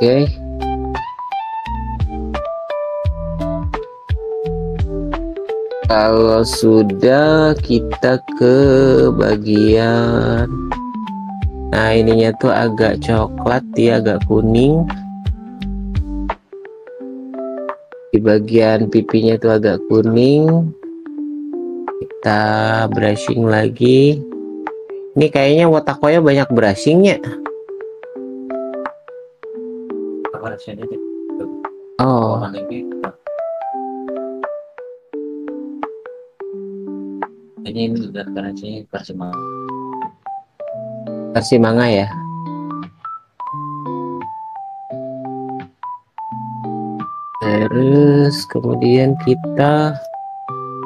Oke. Kalau sudah, kita ke bagian, nah ininya tuh agak coklat, dia agak kuning. Di bagian pipinya tuh agak kuning. Kita brushing lagi. Ini kayaknya Wotakoya banyak brushingnya. Oh, ini udah karena sini versi manga ya. Terus kemudian kita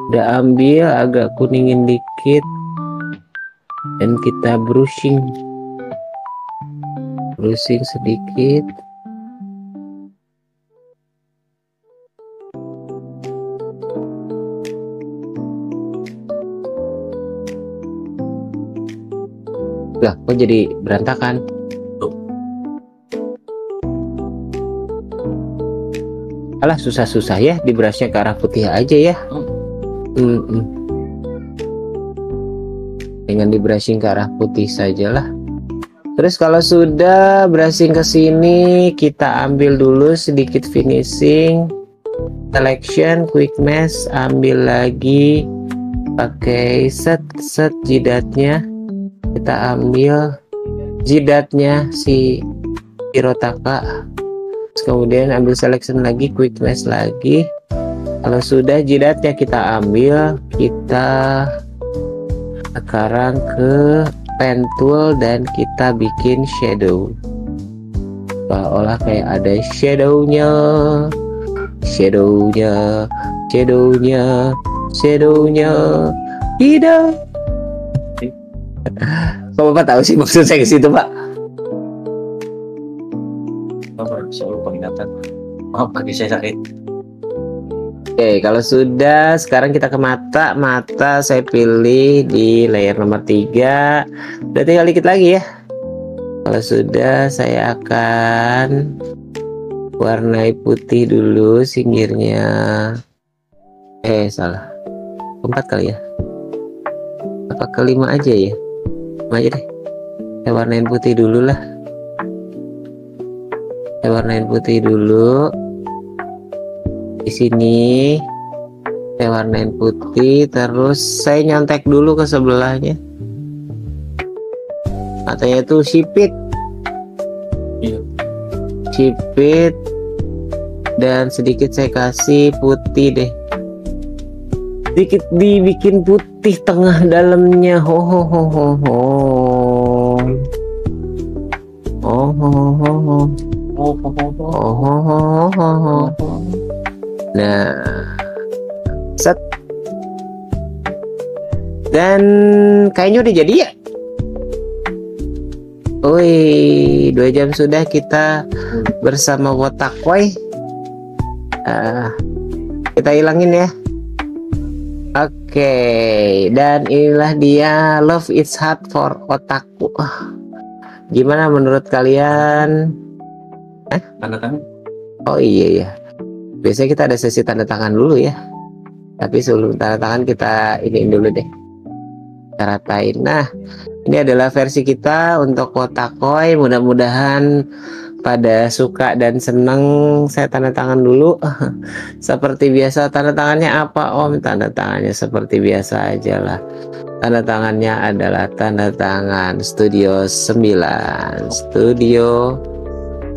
udah ambil agak kuningin dikit dan kita brushing sedikit. Lah, kok jadi berantakan? Alah, susah-susah ya di brushnya ke arah putih aja ya. Dengan di brushing ke arah putih sajalah. Terus kalau sudah brushing ke sini, kita ambil dulu sedikit finishing, selection, quick mesh, ambil lagi pakai set jidatnya. Kita ambil jidatnya si Hirotaka. Terus kemudian ambil selection lagi, quick mesh lagi. Kalau sudah jidatnya kita ambil, kita sekarang ke pen tool dan kita bikin shadow. Seolah kayak ada shadownya. Tidak. Kok Bapak tahu sih maksud saya ke situ, Pak? selalu pengingatan. Maaf kaki saya sakit. Oke, kalau sudah, sekarang kita ke mata. Mata saya pilih di layer nomor 3. Udah tinggal dikit lagi ya. Kalau sudah, saya akan warnai putih dulu singgirnya. Salah. 4 kali ya. Apa ke-5 aja ya? 5 aja deh. Saya warnain putih dulu lah. Saya warnain putih dulu. Di sini saya warnain putih, terus saya nyontek dulu ke sebelahnya. Matanya tuh sipit. Iya. cipit dan sedikit saya kasih putih deh. Sedikit dibikin putih tengah dalamnya. Ho ho ho ho ho. Oh ho ho ho. Oh ho ho ho. Nah, set. Dan kayaknya udah jadi ya. Wih, 2 jam sudah kita bersama Wotakoi. Kita hilangin ya. Oke, dan inilah dia Love Is Hard for Otaku. Gimana menurut kalian? Tanda tangan. Oh iya ya. Biasanya kita ada sesi tanda tangan dulu ya. Tapi sebelum tanda tangan kita iniin dulu deh. Kita ratain. Nah, ini adalah versi kita untuk Wotakoi. Mudah-mudahan pada suka dan seneng. Saya tanda tangan dulu. Seperti biasa, tanda tangannya apa Om? Tanda tangannya seperti biasa aja lah. Tanda tangannya adalah tanda tangan Studio 9. Studio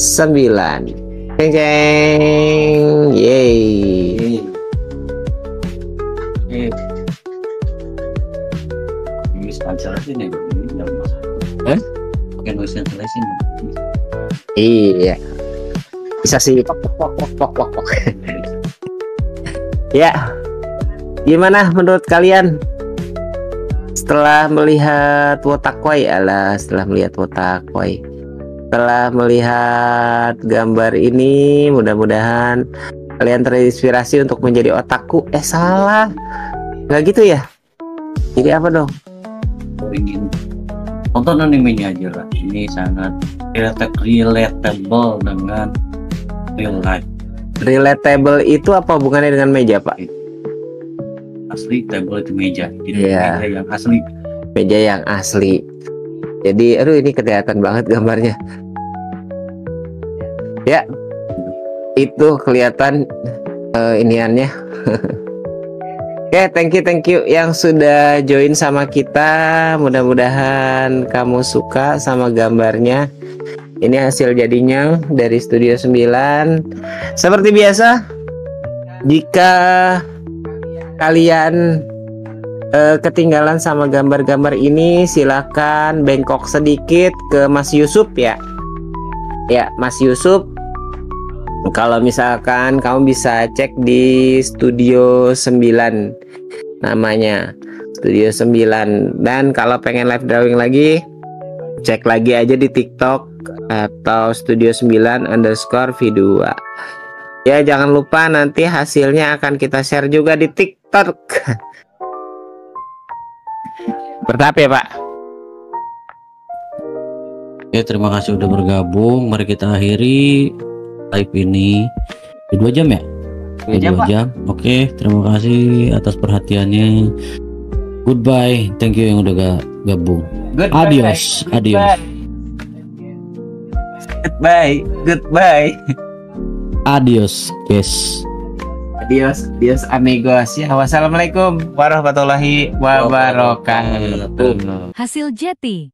9. Ceng ceng. Yeay. Pakai noise cancellation. Iya. Bisa sih. Pok. Ya. Gimana menurut kalian? Setelah melihat Wotakoi, setelah melihat gambar ini, mudah-mudahan kalian terinspirasi untuk menjadi otaku. Salah. Nggak gitu ya? Jadi apa dong? Ingin tonton animenya aja lah. Ini sangat relatable dengan real life. Relatable itu apa hubungannya dengan meja, Pak? Asli table itu meja. Jadi Iya. meja yang asli. Meja yang asli. Jadi, aduh ini kelihatan banget gambarnya. Ya, itu kelihatan iniannya. Oke, thank you yang sudah join sama kita. Mudah-mudahan kamu suka sama gambarnya. Ini hasil jadinya dari Studio 9. Seperti biasa, jika kalian ketinggalan sama gambar-gambar ini, silakan bengkok sedikit ke Mas Yusuf ya. Ya, Mas Yusuf. Kalau misalkan kamu bisa cek di Studio 9 namanya, Studio 9. Dan kalau pengen live drawing lagi, cek lagi aja di TikTok atau Studio 9_V2. Ya, jangan lupa nanti hasilnya akan kita share juga di TikTok. Bertahap ya, Pak. Oke, terima kasih udah bergabung. Mari kita akhiri live ini. 2 jam ya? 2 jam. Oke, terima kasih atas perhatiannya. Goodbye. Thank you yang udah gabung. Adios. Goodbye. Adios, guys. Adios amigos. Ya, wassalamualaikum warahmatullahi wabarakatuh. Hasil Jeti.